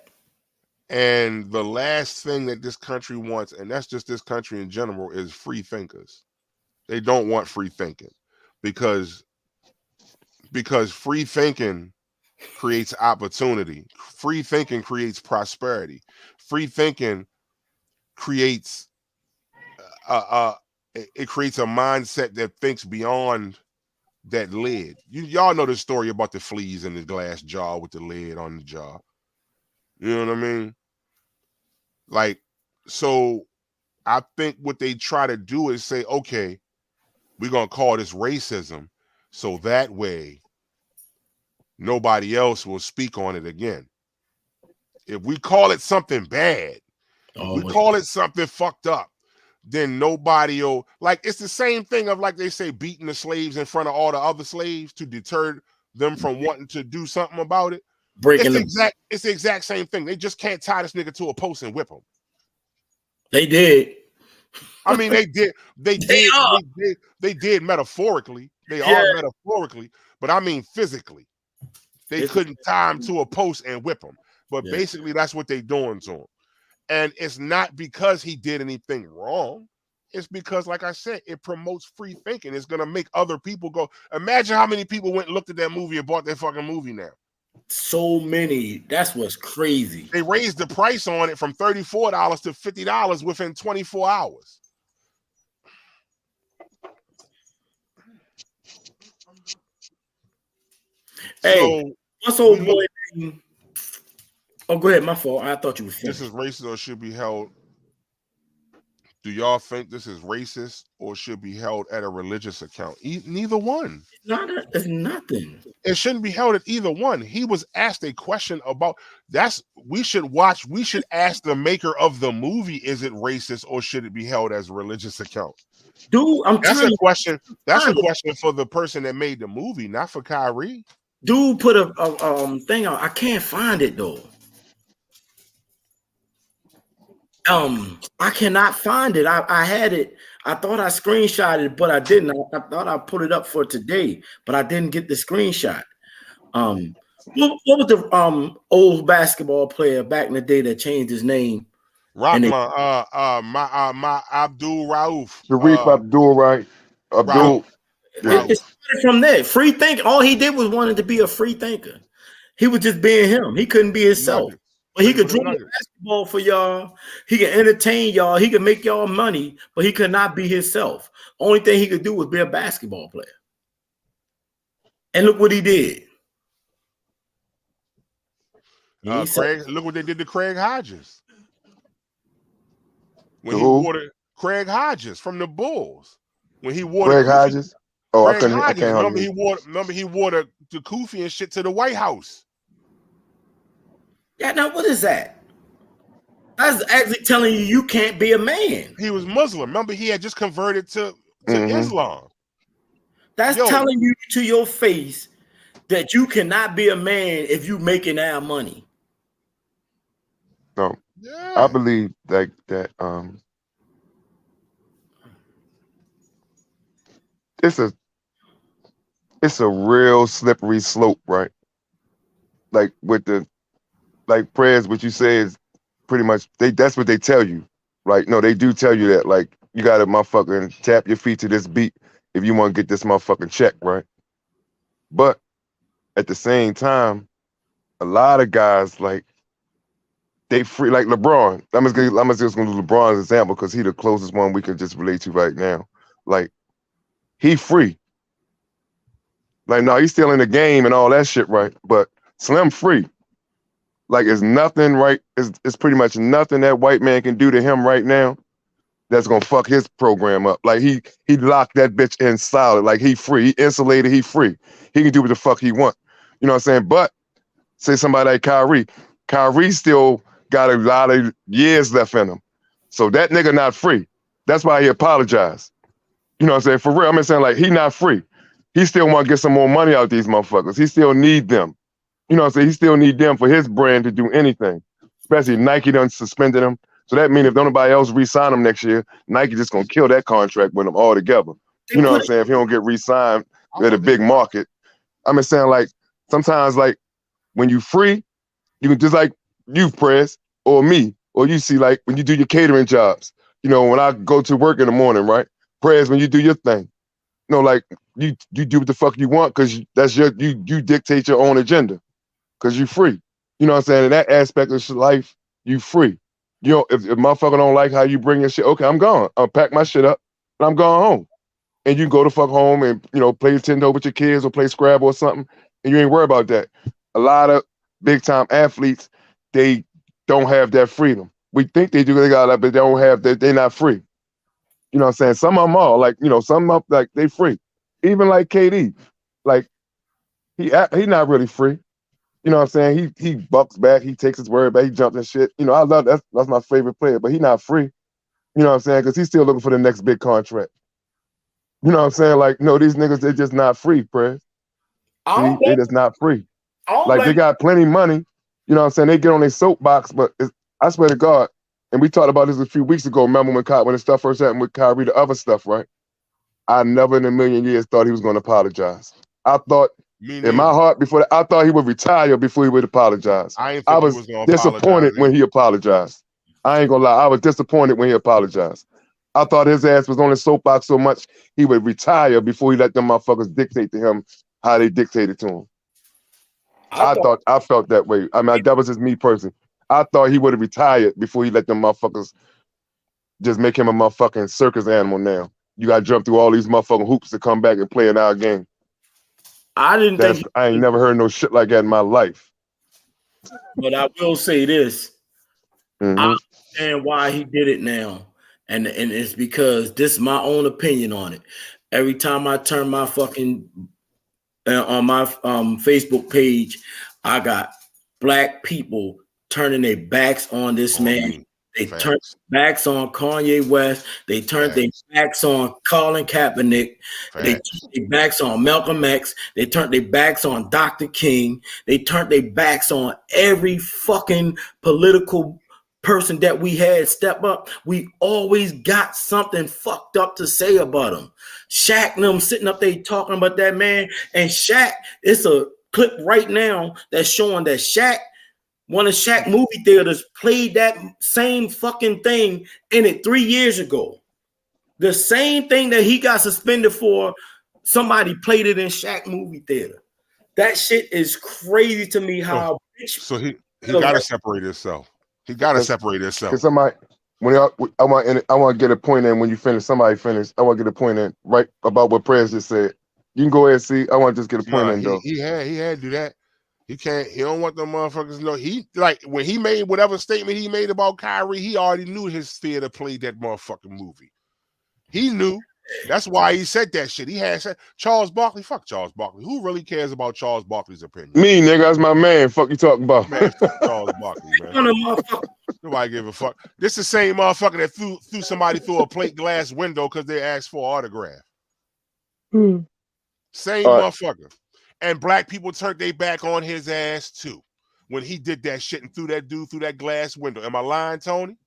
And the last thing that this country wants, and that's just this country in general, is free thinkers. They don't want free thinking because free thinking creates opportunity. Free thinking creates prosperity. Free thinking creates it creates a mindset that thinks beyond that lid. Y'all know the story about the fleas in the glass jar with the lid on the jar. You know what I mean? Like, so I think what they try to do is say, okay, we're going to call this racism, so that way nobody else will speak on it again. If we call it something bad, if we call it something fucked up, then nobody will, like, it's the same thing of, like they say, beating the slaves in front of all the other slaves to deter them from wanting to do something about it. It's the exact same thing. They just can't tie this nigga to a post and whip him. They did. I mean, they did. They did metaphorically. They are metaphorically, but I mean physically. They couldn't tie him to a post and whip him. But basically, that's what they're doing to him. And it's not because he did anything wrong. It's because, like I said, it promotes free thinking. It's going to make other people go. Imagine how many people went and looked at that movie and bought that fucking movie now. So many. That's what's crazy. They raised the price on it from $34 to $50 within 24 hours. Hey, what's old boy name? Oh, go ahead. My fault. I thought you were finished. This is racist or should be held. Do y'all think this is racist or should be held at a religious account? Neither one. It's nothing. It shouldn't be held at either one. He was asked a question about we should ask the maker of the movie, is it racist or should it be held as a religious account? Dude, that's a question for the person that made the movie, not for Kyrie. Dude put a thing out. I can't find it though. I cannot find it. I had it. I thought I screenshotted it, but I didn't. I thought I put it up for today, but I didn't get the screenshot. What was the old basketball player back in the day that changed his name my Abdul Rauf. Sharif Abdul, right? Abdul. Yeah. It started from there. Free thinking. All he did was wanted to be a free thinker. He was just being him. He couldn't be himself. Nuggets. But he could dribble basketball for y'all. He could entertain y'all. He could make y'all money, but he could not be himself. Only thing he could do was be a basketball player. And look what he did. Look what they did to Craig Hodges. When Who? he watered Craig Hodges from the Bulls. When he watered Craig Hodges. Oh, Craig I can't remember he watered the Kofi and shit to the White House. Yeah, now what is that? That's actually telling you can't be a man. He was Muslim. Remember, he had just converted to Islam. That's telling you to your face that you cannot be a man if you making our money. No, I believe that it's a real slippery slope, right? Like with the prayers, what you say is pretty much that's what they tell you, right? No, they do tell you that, like, you gotta motherfucking tap your feet to this beat if you want to get this motherfucking check, right? But at the same time, a lot of guys, like, they free, like LeBron. I'm just gonna do LeBron's example because he's the closest one we can just relate to right now. Like, he free. Like, no, he's still in the game and all that shit, right? But Slim free. Like, it's nothing, right? It's pretty much nothing that white man can do to him right now that's gonna fuck his program up. Like, he locked that bitch in solid. Like, he free. He insulated. He free. He can do what the fuck he want. You know what I'm saying? But say somebody like Kyrie. Kyrie still got a lot of years left in him. So that nigga not free. That's why he apologized. You know what I'm saying? For real, I'm saying, like, he not free. He still want to get some more money out of these motherfuckers. He still need them. You know what I'm saying? He still need them for his brand to do anything. Especially Nike done suspended him. So that means if nobody else re-sign him next year, Nike just gonna kill that contract with him altogether. You know what I'm saying? If he don't get re-signed at a big market. I'm just saying, like, sometimes, like, when you free, you can, just like you, Prez, or me, or you see, like, when you do your catering jobs. You know, when I go to work in the morning, right? Prez, when you do your thing. You know, like, you do what the fuck you want because that's you dictate your own agenda because you free. You know what I'm saying? In that aspect of life, you free. You know, if motherfucker don't like how you bring your shit, okay, I'm gone. I'll pack my shit up and I'm going home. And you can go the fuck home and, you know, play Nintendo with your kids or play Scrabble or something, and you ain't worried about that. A lot of big time athletes, they don't have that freedom. We think they do, they got that, but they don't have that. They're not free. You know what I'm saying? Some of them are, like, you know, some of them, like, they free. Even like KD, like, he not really free. You know what I'm saying? He bucks back, he takes his word back, he jumps and shit. You know, I love that's my favorite player, but he not free. You know what I'm saying? Because he's still looking for the next big contract. You know what I'm saying? Like, no, these niggas, they're just not free, Prez. See, they just not free. Like, they got plenty of money. You know what I'm saying? They get on their soapbox, but I swear to God, and we talked about this a few weeks ago, remember when the stuff first happened with Kyrie, the other stuff, right? I never in a million years thought he was going to apologize. I thought, in my heart, before that, I thought he would retire before he would apologize. I was disappointed when he apologized. I ain't gonna lie, I was disappointed when he apologized. I thought his ass was on his soapbox so much he would retire before he let them motherfuckers dictate to him how they dictated to him. I felt that way. I mean, that was just me personally. I thought he would have retired before he let them motherfuckers just make him a motherfucking circus animal now. You got to jump through all these motherfucking hoops to come back and play in our game. I ain't never heard no shit like that in my life. But I will say this. I understand why he did it now. And it's because this is my own opinion on it. Every time I turn my fucking on my Facebook page, I got black people turning their backs on this man. They turned backs on Kanye West. They turned their backs on Colin Kaepernick. They turned their backs on Malcolm X. They turned their backs on Dr. King. They turned their backs on every fucking political person that we had step up. We always got something fucked up to say about him. Shaq and them sitting up there talking about that man. And Shaq, it's a clip right now that's showing that Shaq, one of Shaq movie theaters played that same fucking thing in it 3 years ago. The same thing that he got suspended for, somebody played it in Shaq movie theater. That shit is crazy to me. How so he got to separate himself. He got to separate himself. Because somebody, I want to get a point in when you finish. Somebody finish. I want to get a point in right about what Prez just said. You can go ahead and see. I want to just get a point in though. He had to do that. He can't. He don't want the motherfuckers to know. He like when he made whatever statement he made about Kyrie. He already knew his theater played that motherfucking movie. He knew. That's why he said that shit. He had said Charles Barkley. Fuck Charles Barkley. Who really cares about Charles Barkley's opinion? Me, nigga. That's my man. Fuck you talking about? Man, fuck Charles Barkley, man. Nobody give a fuck. This the same motherfucker that threw somebody through a plate glass window because they asked for an autograph. Same motherfucker. And black people turned their back on his ass too when he did that shit and threw that dude through that glass window. Am I lying, Tony?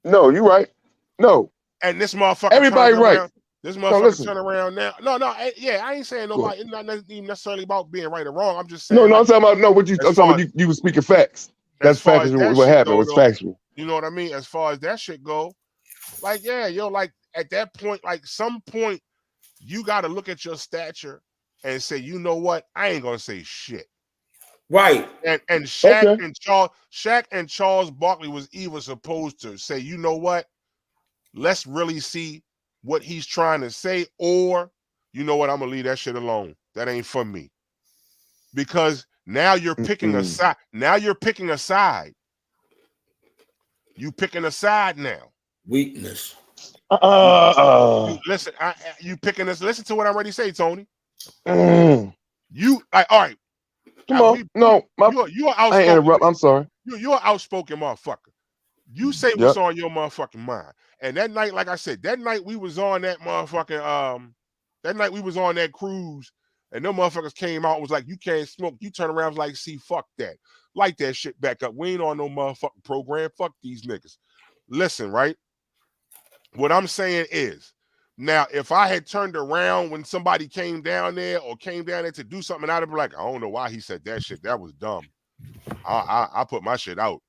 No, you right. No. And this motherfucker. Everybody right. Around. This motherfucker turn around now. No, yeah, I ain't saying nobody. It's not even necessarily about being right or wrong. I'm just saying. No, I'm talking about what you. I'm talking about you were speaking facts. That's factual. What happened was factual. You know what I mean? As far as that shit go, like yeah, like at that point, like some point, you got to look at your stature and say, you know what? I ain't gonna say shit. Right. And Shaq and Charles Barkley was even supposed to say, you know what? Let's really see what he's trying to say, or you know what? I'm gonna leave that shit alone. That ain't for me. Because now you're picking a side. Now you're picking a side. You picking a side now. Weakness. Listen, you picking this. Listen to what I already say, Tony. You all right? Come on. You're outspoken. I interrupt. I'm sorry. You're an outspoken motherfucker. You say what's on your motherfucking mind. And that night, like I said, that night we was on that motherfucking that night we was on that cruise, and them motherfuckers came out and was like, you can't smoke. You turn around and was like, see, fuck that. Light that shit back up. We ain't on no motherfucking program. Fuck these niggas. Listen, right? What I'm saying is, now, if I had turned around when somebody came down there to do something, I'd be like, I don't know why he said that shit. That was dumb. I put my shit out.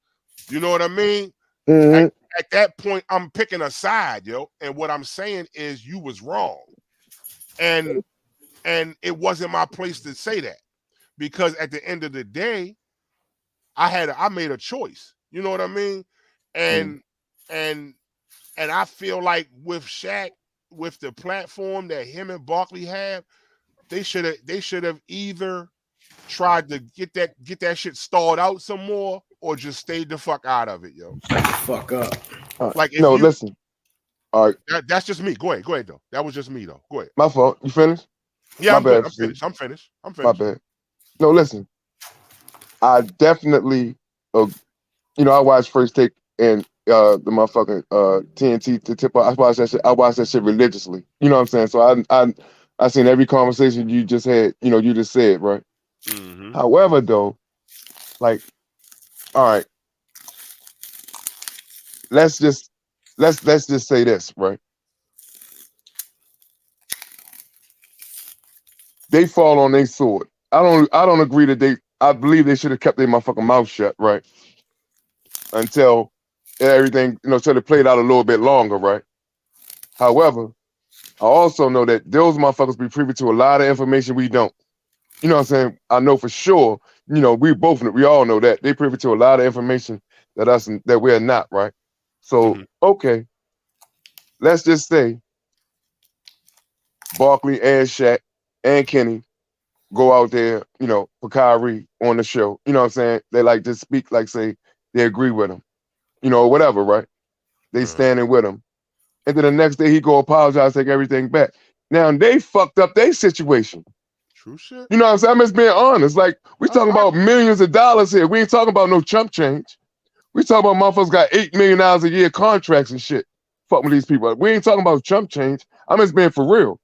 You know what I mean? Mm-hmm. At that point, I'm picking a side, yo. And what I'm saying is you was wrong. And it wasn't my place to say that. Because at the end of the day, I made a choice. You know what I mean? And I feel like with Shaq, with the platform that him and Barkley have, they should have either tried to get that shit stalled out some more or just stayed the fuck out of it, yo. Shut the fuck up. Like listen. All right. That's just me. Go ahead though. That was just me though. Go ahead. My fault. You finished? Yeah, I'm finished. My bad. No, listen. I definitely I watched First Take and the motherfucking TNT to tip off. I watched that shit religiously. You know what I'm saying? So I seen every conversation you just had, you just said, right? Mm-hmm. However, though, like, all right, let's just say this, right? They fall on their sword. I don't agree that I believe they should have kept their motherfucking mouth shut, right? Until everything, till it played out a little bit longer, right? However, I also know that those motherfuckers be privy to a lot of information we don't. You know what I'm saying? I know for sure, we all know that. They privy to a lot of information that we're not, right? So, okay, let's just say Barkley and Shaq and Kenny go out there, for Kyrie on the show. You know what I'm saying? They like just speak, like say they agree with him, or whatever, right? They standing with him. And then the next day he go apologize, take everything back. Now they fucked up their situation. True shit. You know what I'm saying? I'm just being honest. Like, we talking about millions of dollars here. We ain't talking about no chump change. We talking about motherfuckers got $8 million a year contracts and shit. Fuck with these people. We ain't talking about chump change. I'm just being for real.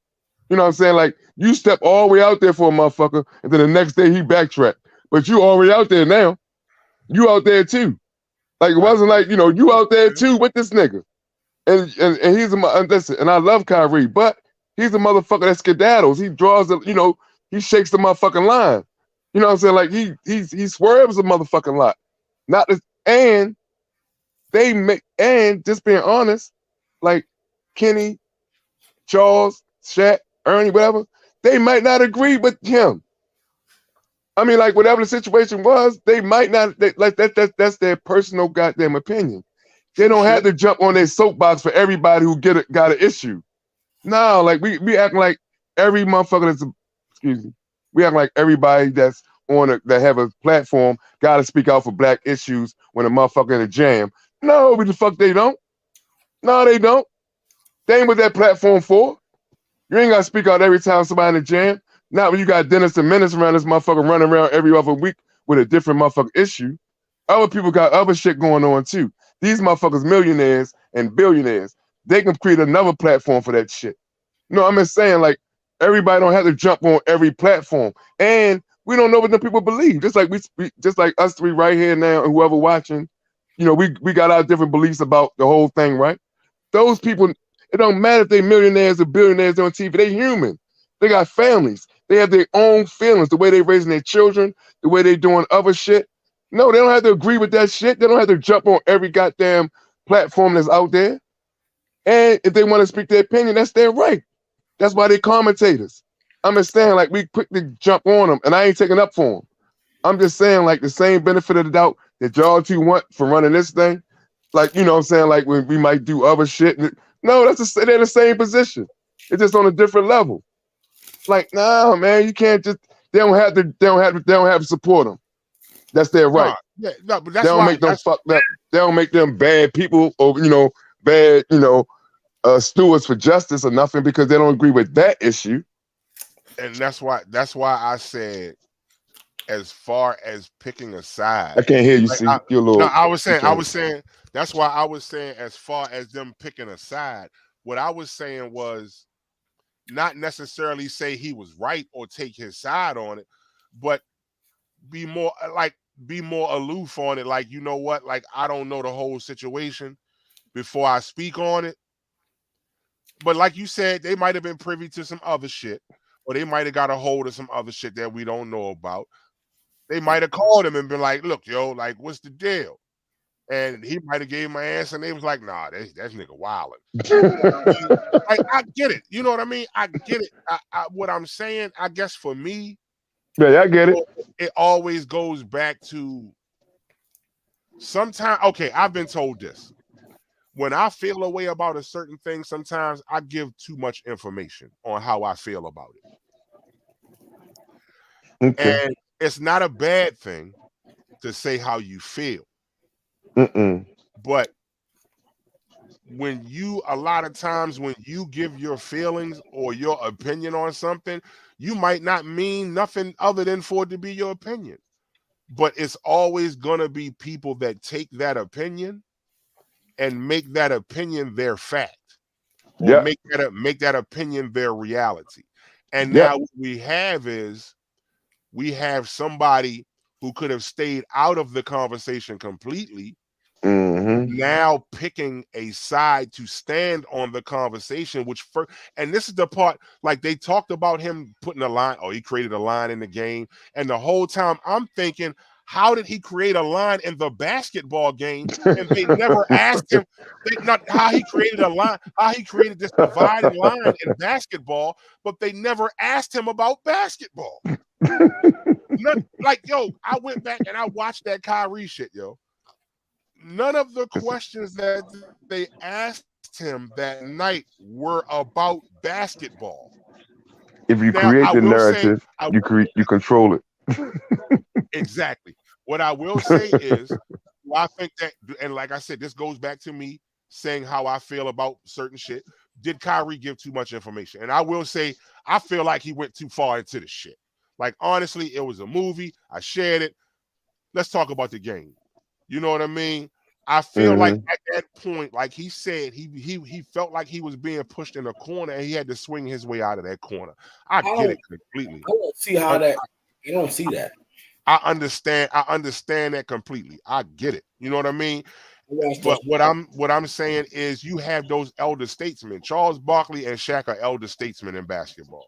You know what I'm saying? Like, you step all the way out there for a motherfucker, and then the next day he backtracked. But you already out there now. You out there too. Like, it wasn't like, you out there too with this nigga. And he's listen, and I love Kyrie, but he's a motherfucker that skedaddles. He draws he shakes the motherfucking line. You know what I'm saying? Like he swerves a motherfucking lot. Not this, and they make, and just being honest, like Kenny, Charles, Shaq, Ernie, whatever, they might not agree with him. I mean, like whatever the situation was, they might not. Like that's their personal goddamn opinion. They don't have to jump on their soapbox for everybody who got an issue. No, like we acting like every motherfucker that's excuse me, we act like everybody that's that have a platform got to speak out for black issues when a motherfucker in a jam. No, what the fuck they don't. No, they don't. They ain't what that platform for. You ain't got to speak out every time somebody in a jam. Not when you got Dennis and Menace around this motherfucker running around every other week with a different motherfucker issue. Other people got other shit going on too. These motherfuckers millionaires and billionaires. They can create another platform for that shit. No, I'm just saying, like, everybody don't have to jump on every platform. And we don't know what the people believe. Just like we just like us three right here now, and whoever watching, you know, we got our different beliefs about the whole thing, right? Those people, it don't matter if they millionaires or billionaires on TV, they human. They got families. They have their own feelings, the way they raising their children, the way they doing other shit. No, they don't have to agree with that shit. They don't have to jump on every goddamn platform that's out there. And if they want to speak their opinion, that's their right. That's why they commentators. I'm just saying, like, we quick to jump on them, and I ain't taking up for them. I'm just saying, like, the same benefit of the doubt that y'all two want for running this thing. Like, you know what I'm saying? Like, when we might do other shit. No, they're in the same position. It's just on a different level. Like, nah, man, you can't just, they don't have to support them. That's their right. No, but that's they don't make them fucked up. They don't make them bad people or, you know, bad, you know, stewards for justice or nothing because they don't agree with that issue. And that's why I said, as far as picking a side, I can't hear you. Like, see, you're a little. No, I was saying that's why I was saying, as far as them picking a side, what I was saying was not necessarily say he was right or take his side on it, but be more aloof on it. Like, you know what? Like, I don't know the whole situation before I speak on it. But like you said, they might have been privy to some other shit, or they might have got a hold of some other shit that we don't know about. They might have called him and been like, look, yo, like, what's the deal? And he might have gave my answer, and they was like, nah, that nigga wildin'. Like, I get it. You know what I mean? I get it. What I'm saying, I guess for me, yeah, I get it. It always goes back to sometimes, okay, I've been told this. When I feel a way about a certain thing, sometimes I give too much information on how I feel about it. Okay. And it's not a bad thing to say how you feel. But a lot of times when you give your feelings or your opinion on something, you might not mean nothing other than for it to be your opinion. But it's always going to be people that take that opinion and make that opinion their fact, or make that opinion their reality. And now what we have somebody who could have stayed out of the conversation completely, now picking a side to stand on the conversation, and this is the part, like, they talked about him putting a line, he created a line in the game, and the whole time I'm thinking, how did he create a line in the basketball game? And they never asked him how he created a line, how he created this dividing line in basketball, but they never asked him about basketball. Like, yo, I went back and I watched that Kyrie shit, yo. None of the questions that they asked him that night were about basketball. If you create the narrative, you control it. Exactly. What I will say is, I think that, and like I said, this goes back to me saying how I feel about certain shit. Did Kyrie give too much information? And I will say, I feel like he went too far into the shit. Like, honestly, it was a movie. I shared it. Let's talk about the game. You know what I mean? I feel like at that point, like he said, he felt like he was being pushed in a corner and he had to swing his way out of that corner. I get it completely. I don't see how that. You don't see that. I understand that completely. I get it. You know what I mean? But what I'm saying is, you have those elder statesmen. Charles Barkley and Shaq are elder statesmen in basketball.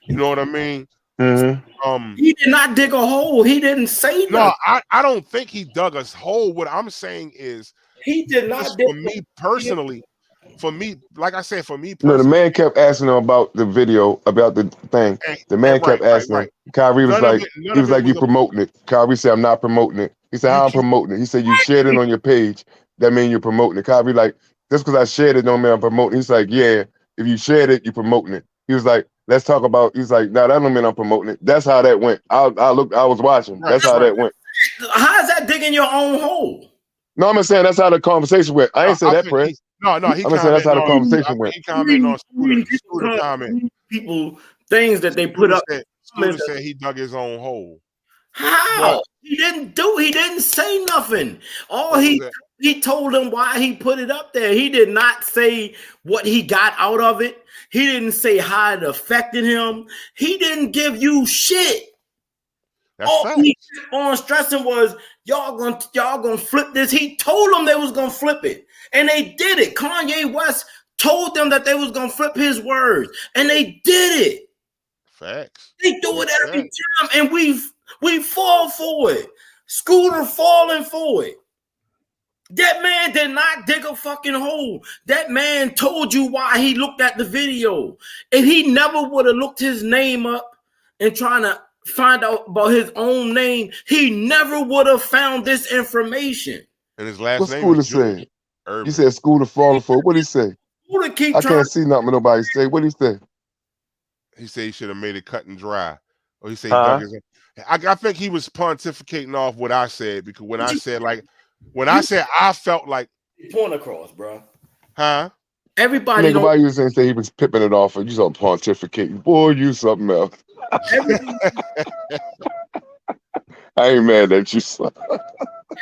You know what I mean? Mm-hmm. He did not dig a hole. He didn't say No, nothing. I don't think he dug a hole. What I'm saying is, He did just not dig for me personally, like I said, for me No, the personally, man kept asking him about the video, about the thing. The man kept asking him. Kyrie was like, None of it you was promoting it. Kyrie said, I'm not promoting it. He said, you how I'm keep promoting it? He said, you shared it on your page. That means you're promoting it. Kyrie like, just because I shared it don't mean I'm promoting it. He's like, yeah, if you shared it, you're promoting it. He was like, let's talk about, he's like, no, that don't mean I'm promoting it. That's how that went. I was watching. That's how that went. How is that digging your own hole? No, I'm saying that's how the conversation went. I ain't say that, Press. he I'm saying that's commented how the on conversation went. he commented on Scooter comment. People things that they put up. Scooter said he dug his own hole. How? He didn't say nothing. All he told them why he put it up there. He did not say what he got out of it. He didn't say how it affected him. He didn't give you shit. All he kept on stressing was y'all gonna flip this. He told them they was gonna flip it, and they did it. Kanye West told them that they was gonna flip his words, and they did it. Facts. They do it every time, and we fall for it. Scooter falling for it. That man did not dig a fucking hole. That man told you why he looked at the video. If he never would have looked his name up and trying to find out about his own name, he never would have found this information. And his last What's name Scooter is saying? Urban. You said Scooter falling for it. What did he say? I can't see nothing nobody say. What did he say? He said he should have made it cut and dry. Or he said he dug his own. I think he was pontificating off what I said, because when I said I felt like point across, bro. Huh? Everybody nigga, why you saying he was pipping it off and you saw pontificating? Boy, you something else. I ain't mad at you, son.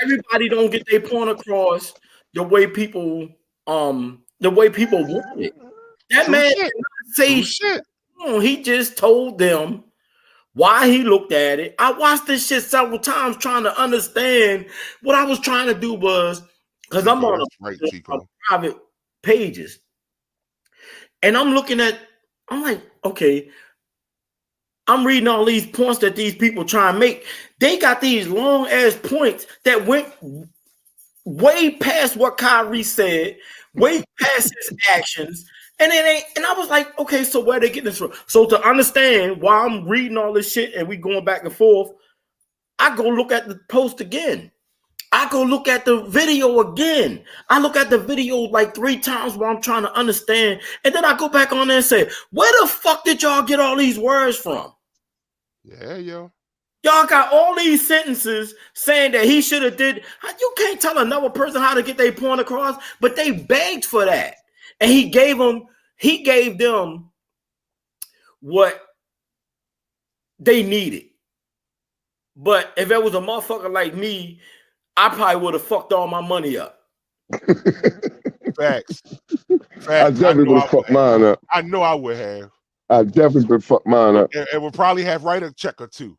Everybody don't get their point across the way people want it. That man did not say shit. He just told them why he looked at it. I watched this shit several times trying to understand. What I was trying to do was, because I'm on a private pages, and I'm like, okay, I'm reading all these points that these people try and make. They got these long ass points that went way past what Kyrie said, way past his actions. And it ain't, and I was like, okay, so where they getting this from? So to understand why I'm reading all this shit and we going back and forth, I go look at the post again. I go look at the video again. I look at the video like 3 times while I'm trying to understand. And then I go back on there and say, where the fuck did y'all get all these words from? Yeah, yo. Y'all got all these sentences saying that he should have did. You can't tell another person how to get their point across, but they begged for that. And he gave them what they needed. But if it was a motherfucker like me, I probably would have fucked all my money up. Facts. I definitely would have fucked mine up. I know I would have. I definitely would fuck mine up. And would probably have write a check or two.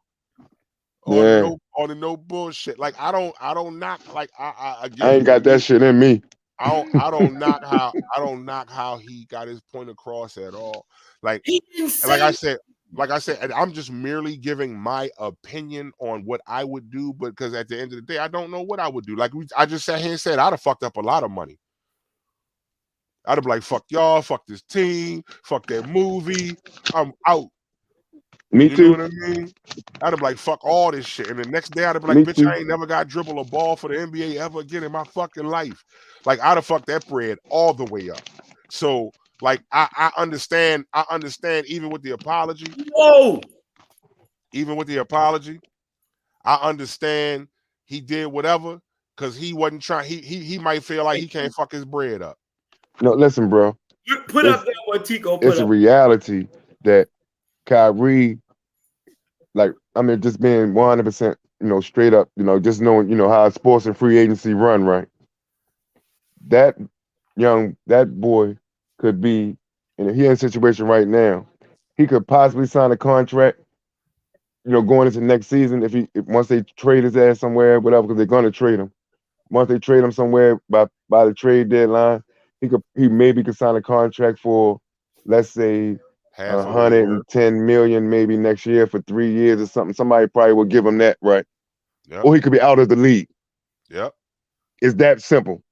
Yeah. On the no bullshit. Like I don't knock, like I ain't got that shit in me. I don't knock how he got his point across at all. Like I said, and I'm just merely giving my opinion on what I would do, because at the end of the day, I don't know what I would do. Like I just sat here and said I'd have fucked up a lot of money. I'd have been like, fuck y'all, fuck this team, fuck that movie, I'm out. Me too. You know what I mean? I'd have like, fuck all this shit. And the next day I'd have been like, bitch, I ain't never got dribble a ball for the NBA ever again in my fucking life. Like I'd have fucked that bread all the way up. So like I understand even with the apology. Whoa. Even with the apology, I understand he did whatever, because he wasn't trying, he might feel like he can't fuck his bread up. No, listen, bro. Put up what Tico put up. It's a reality that Kyrie, like, I mean, just being 100%, straight up, just knowing, how sports and free agency run, right? That boy could be, and he in a situation right now, he could possibly sign a contract, going into next season if once they trade his ass somewhere, whatever, because they're gonna trade him. Once they trade him somewhere by the trade deadline, he maybe could sign a contract for, let's say, $110 million maybe next year for 3 years or something. Somebody probably will give him that, right? Yep. Or he could be out of the league. Yep. It's that simple.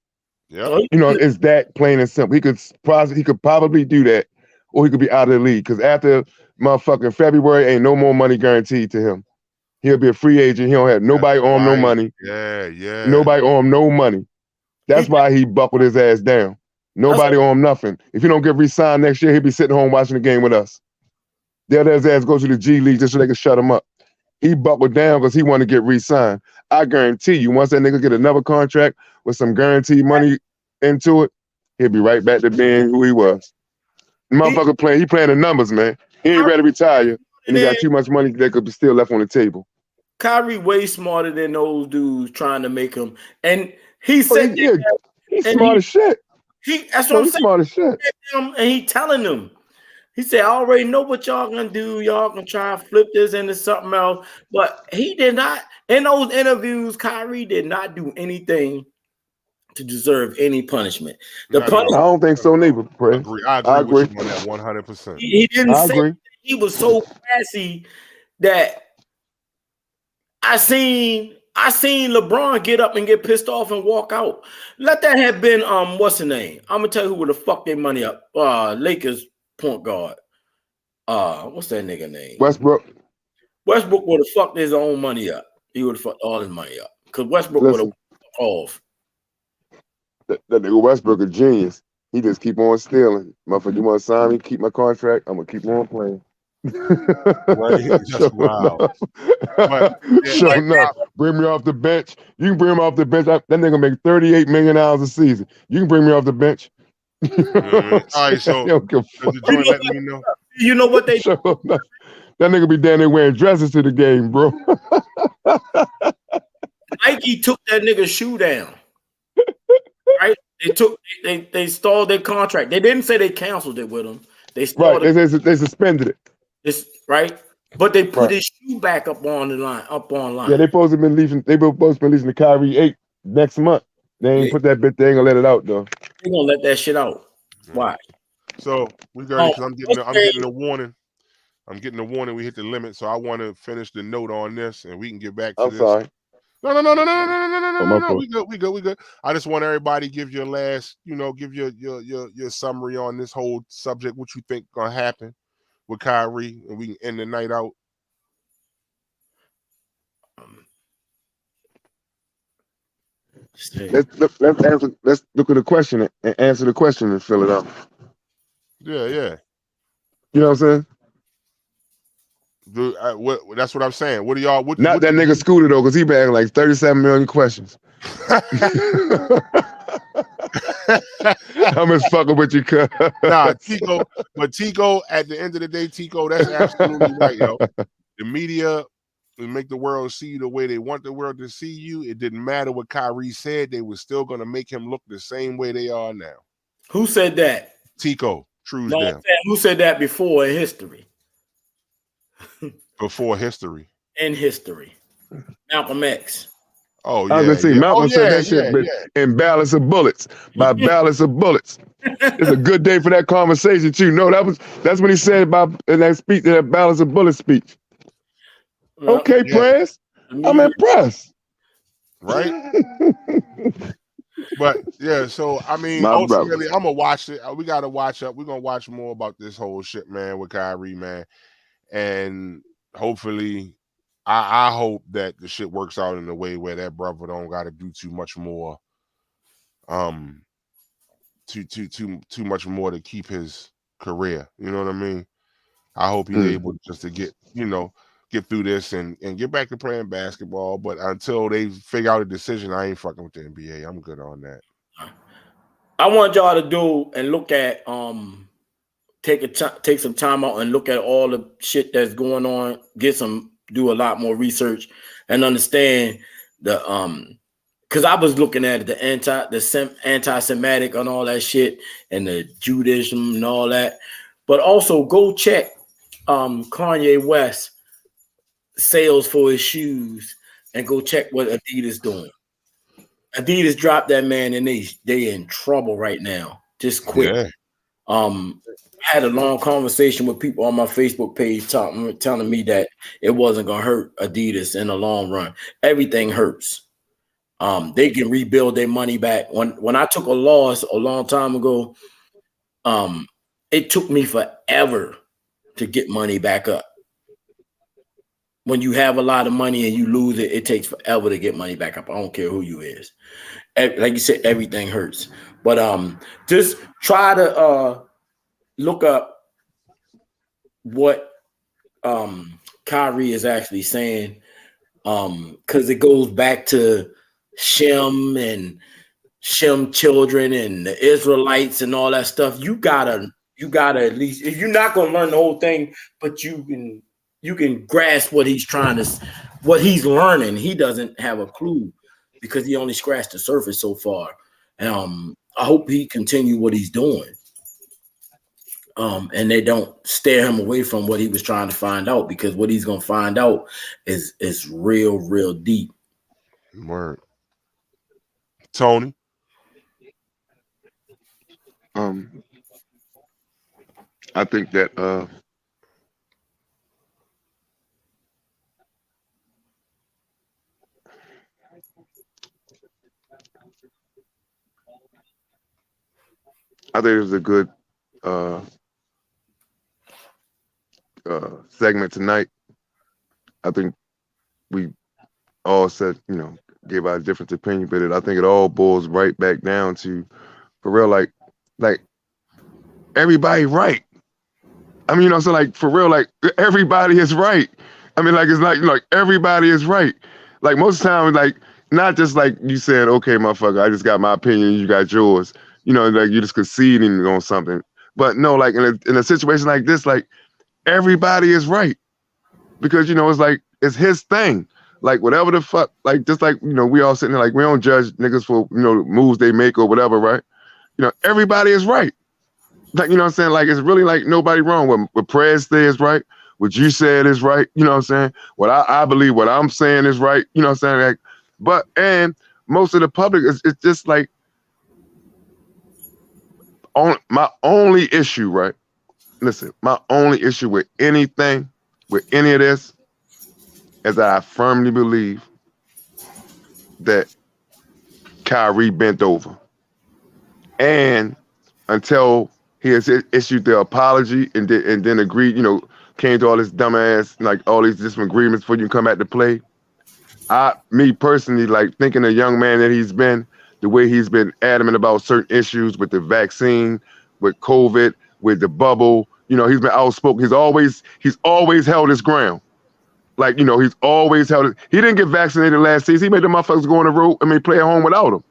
Yep. You know, it's that plain and simple. He could probably do that, or he could be out of the league. Because after motherfucking February, ain't no more money guaranteed to him. He'll be a free agent. He don't have nobody on him no money. Yeah. Nobody on him no money. That's why he buckled his ass down. Nobody on him nothing. If he don't get re-signed next year, he'll be sitting home watching the game with us. They'll let his ass go to the G League just so they can shut him up. He buckled down because he wanted to get re-signed. I guarantee you, once that nigga get another contract with some guaranteed money into it, he'll be right back to being who he was. The motherfucker he playing the numbers, man. He ain't ready to retire, and he got too much money that could be still left on the table. Kyrie way smarter than those dudes trying to make him. And he said, he's smart as shit. That's what I'm saying. Smart as shit. And he telling them. He said, I already know what y'all gonna do. Y'all gonna try to flip this into something else. But he did not, in those interviews, Kyrie did not do anything to deserve any punishment. I don't think so neither, Prince. I agree with you on that 100%. He didn't say he was so classy that I seen LeBron get up and get pissed off and walk out. Let that have been what's the name? I'm gonna tell you who would have fucked their money up. Lakers point guard. What's that nigga name? Westbrook. Westbrook would have fucked his own money up. He would have fucked all his money up. Because Westbrook would have off. That nigga Westbrook a genius. He just keep on stealing. Motherfucker, you want to sign me? Keep my contract. I'm gonna keep on playing. Right? That's wild. But, bring me off the bench. You can bring him off the bench. That nigga make $38 million a season. You can bring me off the bench. All right, so let me know. You know what they do? That nigga be down there wearing dresses to the game, bro. Nike took that nigga's shoe down. Right? They stalled their contract. They didn't say they canceled it with him. They stalled they suspended it. It's right, but they put his shoe back up online. Yeah, they supposed to be leaving. They were supposed to be releasing the Kyrie 8 next month. They ain't put that bit. They ain't gonna let it out though. They gonna let that shit out. Why? So we got because I'm getting a warning. I'm getting a warning. We hit the limit, so I want to finish the note on this, and we can get back to this. Sorry. No. We good. I just want everybody to give your last, give your summary on this whole subject. What you think gonna happen with Kyrie, and we can end the night out. Let's look at the question and answer the question and fill it out. Yeah. You know what I'm saying? That's what I'm saying. What do y'all? Not that nigga Scooter though, because he been asking like 37 million questions. I'm just fucking with you, cuz. Nah, Tico. But Tico, at the end of the day, Tico, that's absolutely right, yo. The media will make the world see you the way they want the world to see you. It didn't matter what Kyrie said; they were still gonna make him look the same way they are now. Who said that? Tico. Truesdale. Who said that before in history? Before history. In history. Malcolm X. Oh, yeah. I was gonna say, Malcolm said that shit in Balance of Bullets. By Balance of Bullets. It's a good day for that conversation, too. No, that's what he said about in that speech, that Balance of Bullets speech. Okay, Press. I'm impressed. Right? But yeah, so I mean, ultimately, I'm gonna watch it. We gotta watch up. We're gonna watch more about this whole shit, man, with Kyrie, man. And hopefully, I hope that the shit works out in a way where that brother don't gotta do too much more, too much more to keep his career. You know what I mean? I hope he's able just to get through this and get back to playing basketball. But until they figure out a decision, I ain't fucking with the NBA. I'm good on that. I want y'all to do and look at take some time out and look at all the shit that's going on. Do a lot more research and understand the because I was looking at the anti-Semitic and all that shit and the Judaism and all that. But also go check Kanye West sales for his shoes and go check what Adidas doing. Adidas dropped that man and they in trouble right now. Just quick. Had a long conversation with people on my Facebook page telling me that it wasn't gonna hurt Adidas in the long run. Everything hurts. They can rebuild their money back. When I took a loss a long time ago, it took me forever to get money back up. When you have a lot of money and you lose it, it takes forever to get money back up. I don't care who you is. Like you said, everything hurts. But just try to look up what Kyrie is actually saying, because it goes back to Shem and Shem children and the Israelites and all that stuff. You gotta at least, if you're not gonna learn the whole thing, but you can grasp what he's what he's learning. He doesn't have a clue because he only scratched the surface so far. And I hope he continue what he's doing. And they don't steer him away from what he was trying to find out, because what he's gonna find out is real deep. Word. Tony. I think that I think it was a good segment tonight. I think we all said, gave our different opinion, but I think it all boils right back down to, for real, like everybody right. I mean, so like for real, like everybody is right. I mean, like it's like everybody is right. Like most of the time, like not just like you said, okay, motherfucker, I just got my opinion, you got yours. Like you just conceding on something. But no, like in a situation like this, like everybody is right, because it's like it's his thing. Like whatever the fuck, like just like we all sitting there, like we don't judge niggas for moves they make or whatever, right? Everybody is right. Like what I'm saying, like it's really like nobody wrong. What Prez said is right. What you said is right. You know what I'm saying? What I believe, what I'm saying is right. You know what I'm saying? Like, and most of the public it's just like my only issue, right? Listen, my only issue with anything, with any of this, is that I firmly believe that Kyrie bent over. And until he has issued the apology and then agreed, came to all this dumbass, like all these different agreements before you can come back to play. Me personally, like thinking the young man that he's been, the way he's been adamant about certain issues with the vaccine, with COVID, with the bubble, he's been outspoken. He's always held his ground. Like, he's always held it. He didn't get vaccinated last season. He made the motherfuckers go on the road, play at home without him.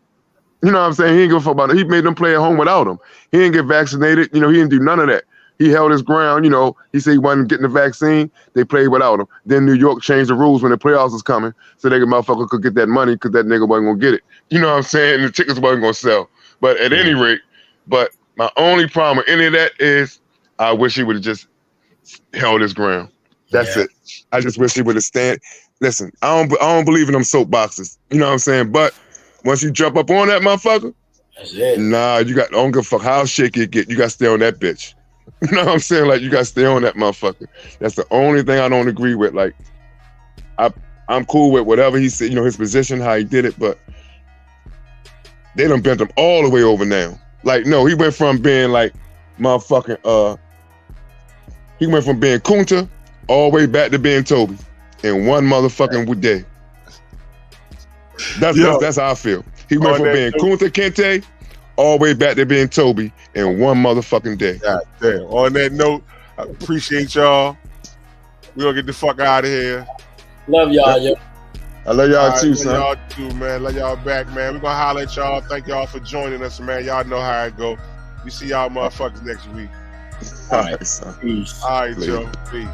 You know what I'm saying? He ain't give a fuck about it. He made them play at home without him. He didn't get vaccinated. He didn't do none of that. He held his ground. He said he wasn't getting the vaccine. They played without him. Then New York changed the rules when the playoffs was coming, so that motherfucker could get that money because that nigga wasn't going to get it. You know what I'm saying? And the tickets wasn't going to sell. But at any rate, my only problem with any of that is I wish he would have just held his ground. That's it. I just wish he would have stand. Listen, I don't believe in them soapboxes. You know what I'm saying? But once you jump up on that motherfucker, that's it. Nah, I don't give a fuck how shaky it get. You got to stay on that bitch. You know what I'm saying? Like, you got to stay on that motherfucker. That's the only thing I don't agree with. Like, I'm cool with whatever he said, his position, how he did it, but they done bent him all the way over now. Like, no, he went from being like motherfucking, he went from being Kunta all the way back to being Toby in one motherfucking day. That's how I feel. He went from being Kunta Kinte all the way back to being Toby in one motherfucking day. God damn. On that note, I appreciate y'all. We're gonna get the fuck out of here. Love y'all, yo. I love y'all too, son. Love y'all too, man. Love y'all back, man. We're gonna holler at y'all. Thank y'all for joining us, man. Y'all know how it go. We see y'all motherfuckers next week. All right, son. Peace. All right, Joe. Peace.